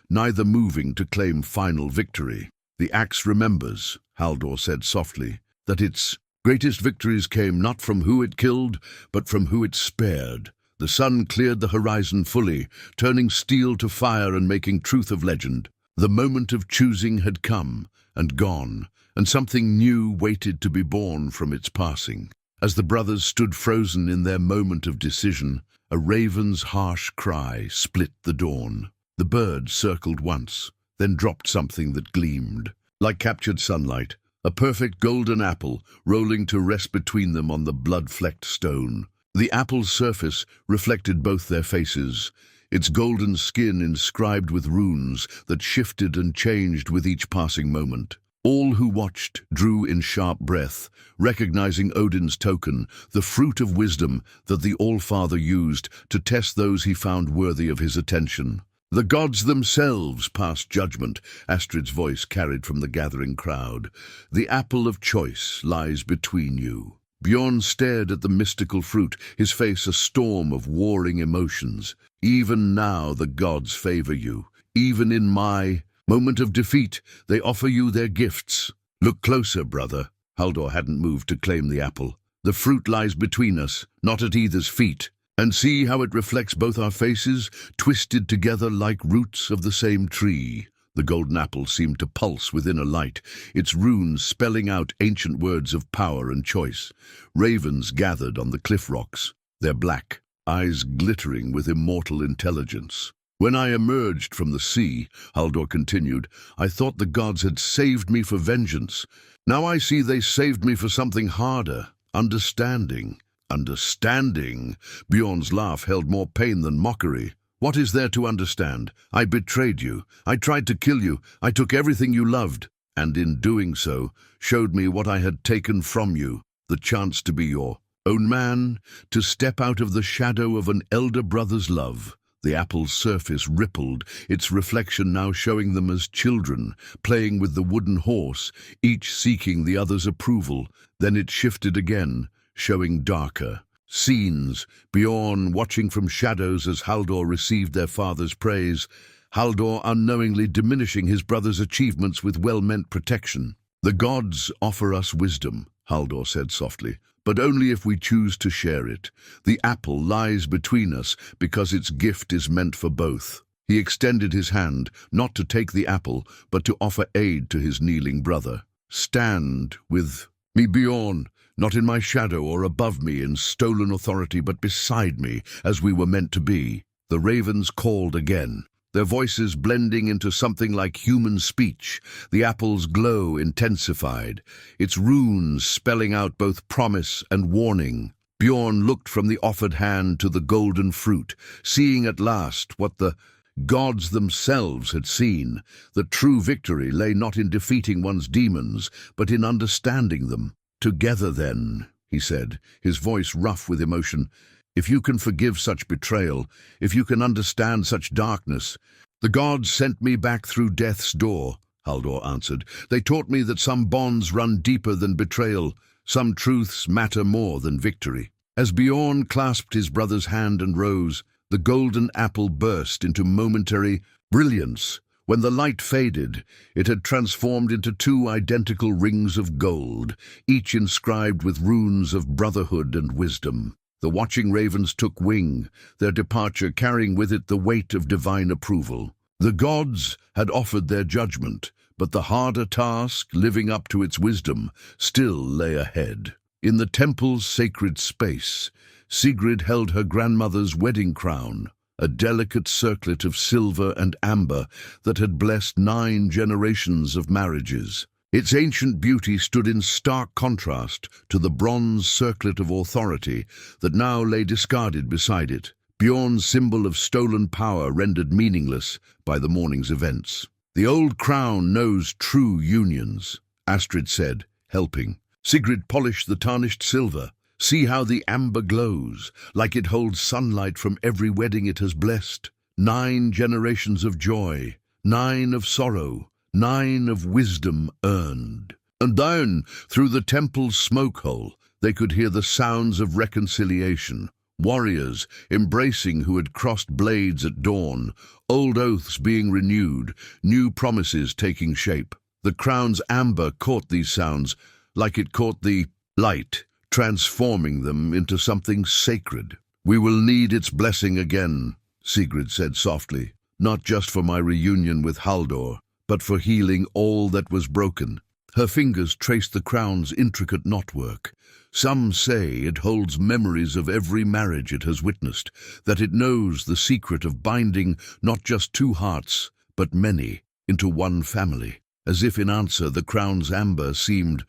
neither moving to claim final victory. "The axe remembers," Haldor said softly, "that its greatest victories came not from who it killed, but from who it spared." The sun cleared the horizon fully, turning steel to fire and making truth of legend. The moment of choosing had come and gone, and something new waited to be born from its passing. As the brothers stood frozen in their moment of decision, a raven's harsh cry split the dawn. The bird circled once, then dropped something that gleamed. Like captured sunlight, a perfect golden apple rolling to rest between them on the blood-flecked stone. The apple's surface reflected both their faces, its golden skin inscribed with runes that shifted and changed with each passing moment. All who watched drew in sharp breath, recognizing Odin's token, the fruit of wisdom that the Allfather used to test those he found worthy of his attention. "The gods themselves passed judgment," Astrid's voice carried from the gathering crowd. "The apple of choice lies between you." Bjorn stared at the mystical fruit, his face a storm of warring emotions. "Even now the gods favor you. Even in my moment of defeat, they offer you their gifts. Look closer, brother." Haldor hadn't moved to claim the apple. "The fruit lies between us, not at either's feet. And see how it reflects both our faces, twisted together like roots of the same tree." The golden apple seemed to pulse within a light, its runes spelling out ancient words of power and choice. Ravens gathered on the cliff rocks, their black eyes glittering with immortal intelligence. "When I emerged from the sea," Haldor continued, "I thought the gods had saved me for vengeance. Now I see they saved me for something harder, understanding." "Understanding?" Bjorn's laugh held more pain than mockery. "What is there to understand? I betrayed you. I tried to kill you. I took everything you loved, and in doing so, showed me what I had taken from you, the chance to be your own man, to step out of the shadow of an elder brother's love." The apple's surface rippled, its reflection now showing them as children, playing with the wooden horse, each seeking the other's approval. Then it shifted again, showing darker scenes, Bjorn watching from shadows as Haldor received their father's praise, Haldor unknowingly diminishing his brother's achievements with well-meant protection. "The gods offer us wisdom," Haldor said softly, "but only if we choose to share it. The apple lies between us because its gift is meant for both." He extended his hand, not to take the apple, but to offer aid to his kneeling brother. "Stand with me, Bjorn, not in my shadow or above me in stolen authority, but beside me, as we were meant to be." The ravens called again, their voices blending into something like human speech. The apple's glow intensified, its runes spelling out both promise and warning. Bjorn looked from the offered hand to the golden fruit, seeing at last what the gods themselves had seen. The true victory lay not in defeating one's demons, but in understanding them. "Together, then," he said, his voice rough with emotion, "if you can forgive such betrayal, if you can understand such darkness." "The gods sent me back through death's door," Haldor answered. "They taught me that some bonds run deeper than betrayal, some truths matter more than victory." As Bjorn clasped his brother's hand and rose, the golden apple burst into momentary brilliance. When the light faded, it had transformed into two identical rings of gold, each inscribed with runes of brotherhood and wisdom. The watching ravens took wing, their departure carrying with it the weight of divine approval. The gods had offered their judgment, but the harder task, living up to its wisdom, still lay ahead. In the temple's sacred space, Sigrid held her grandmother's wedding crown, a delicate circlet of silver and amber that had blessed 9 generations of marriages. Its ancient beauty stood in stark contrast to the bronze circlet of authority that now lay discarded beside it, Bjorn's symbol of stolen power rendered meaningless by the morning's events. "The old crown knows true unions," Astrid said, helping. Sigrid polished the tarnished silver. "See how the amber glows, like it holds sunlight from every wedding it has blessed. 9 generations of joy, 9 of sorrow, 9 of wisdom earned." And down through the temple's smoke hole, they could hear the sounds of reconciliation. Warriors embracing who had crossed blades at dawn, old oaths being renewed, new promises taking shape. The crown's amber caught these sounds like it caught the light, transforming them into something sacred. "We will need its blessing again," Sigrid said softly, "not just for my reunion with Haldor, but for healing all that was broken." Her fingers traced the crown's intricate knotwork. Some say it holds memories of every marriage it has witnessed, that it knows the secret of binding not just two hearts, but many, into one family. As if in answer, the crown's amber seemed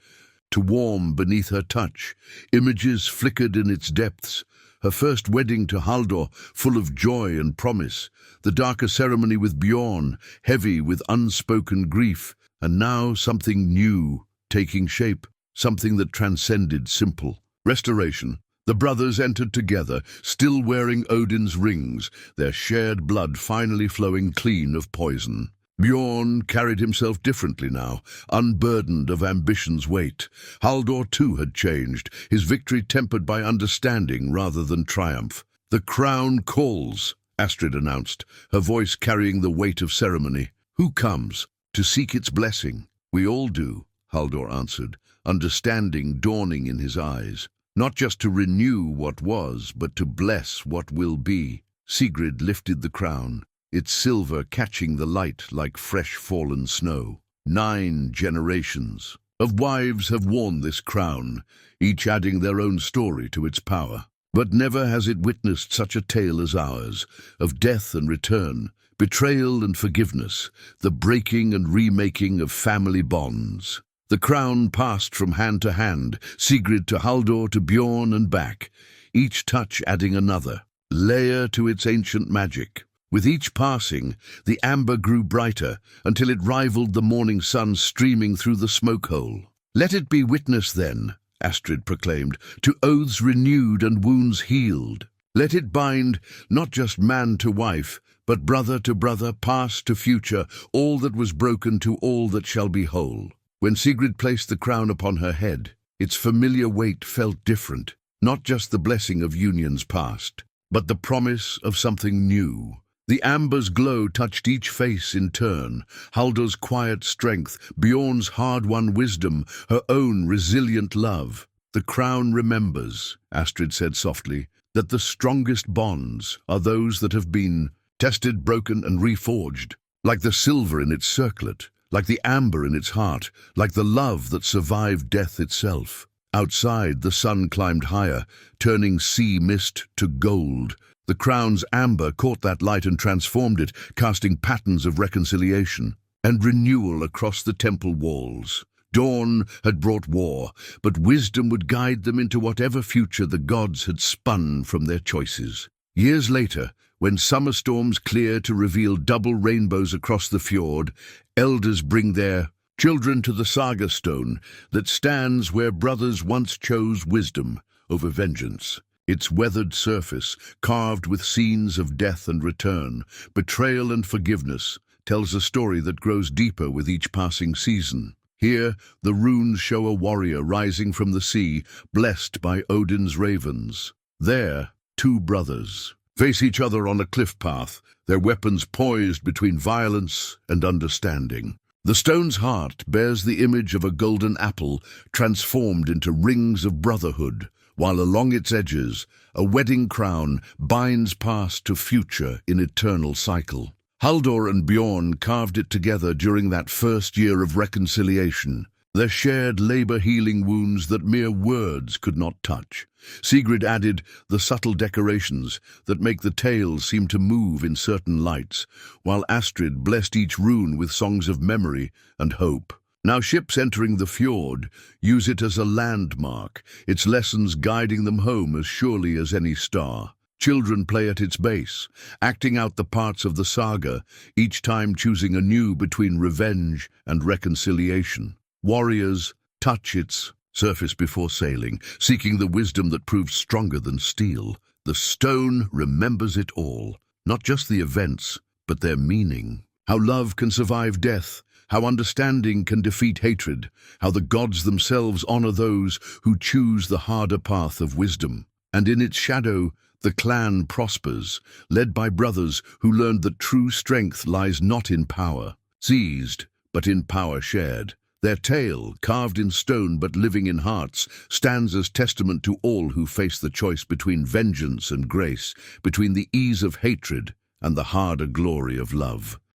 to warm beneath her touch. Images flickered in its depths. Her first wedding to Haldor, full of joy and promise. The darker ceremony with Bjorn, heavy with unspoken grief. And now something new taking shape, something that transcended simple restoration. The brothers entered together, still wearing Odin's rings, their shared blood finally flowing clean of poison. Bjorn carried himself differently now, unburdened of ambition's weight. Haldor too had changed, his victory tempered by understanding rather than triumph. "The crown calls," Astrid announced, her voice carrying the weight of ceremony. "Who comes? To seek its blessing." "We all do," Haldor answered, understanding dawning in his eyes. "Not just to renew what was, but to bless what will be." Sigrid lifted the crown, its silver catching the light like fresh fallen snow. 9 generations of wives have worn this crown, each adding their own story to its power. But never has it witnessed such a tale as ours, of death and return, betrayal and forgiveness, the breaking and remaking of family bonds. The crown passed from hand to hand, Sigrid to Haldor to Bjorn and back, each touch adding another layer to its ancient magic. With each passing, the amber grew brighter until it rivaled the morning sun streaming through the smoke hole. "Let it be witness then," Astrid proclaimed, "to oaths renewed and wounds healed. Let it bind not just man to wife, but brother to brother, past to future, all that was broken to all that shall be whole." When Sigrid placed the crown upon her head, its familiar weight felt different, not just the blessing of unions past, but the promise of something new. The amber's glow touched each face in turn, Haldor's quiet strength, Bjorn's hard-won wisdom, her own resilient love. "The crown remembers," Astrid said softly, "that the strongest bonds are those that have been tested, broken, and reforged, like the silver in its circlet, like the amber in its heart, like the love that survived death itself." Outside, the sun climbed higher, turning sea mist to gold. The crown's amber caught that light and transformed it, casting patterns of reconciliation and renewal across the temple walls. Dawn had brought war, but wisdom would guide them into whatever future the gods had spun from their choices. Years later, when summer storms clear to reveal double rainbows across the fjord, elders bring their children to the saga stone that stands where brothers once chose wisdom over vengeance. Its weathered surface, carved with scenes of death and return, betrayal and forgiveness, tells a story that grows deeper with each passing season. Here, the runes show a warrior rising from the sea, blessed by Odin's ravens. There, 2 brothers face each other on a cliff path, their weapons poised between violence and understanding. The stone's heart bears the image of a golden apple transformed into rings of brotherhood, while along its edges, a wedding crown binds past to future in eternal cycle. Haldor and Bjorn carved it together during that first year of reconciliation, their shared labor healing wounds that mere words could not touch. Sigrid added the subtle decorations that make the tale seem to move in certain lights, while Astrid blessed each rune with songs of memory and hope. Now ships entering the fjord use it as a landmark, its lessons guiding them home as surely as any star. Children play at its base, acting out the parts of the saga, each time choosing anew between revenge and reconciliation. Warriors touch its surface before sailing, seeking the wisdom that proves stronger than steel. The stone remembers it all, not just the events, but their meaning. How love can survive death, how understanding can defeat hatred, how the gods themselves honor those who choose the harder path of wisdom. And in its shadow, the clan prospers, led by brothers who learned that true strength lies not in power seized, but in power shared. Their tale, carved in stone but living in hearts, stands as testament to all who face the choice between vengeance and grace, between the ease of hatred and the harder glory of love.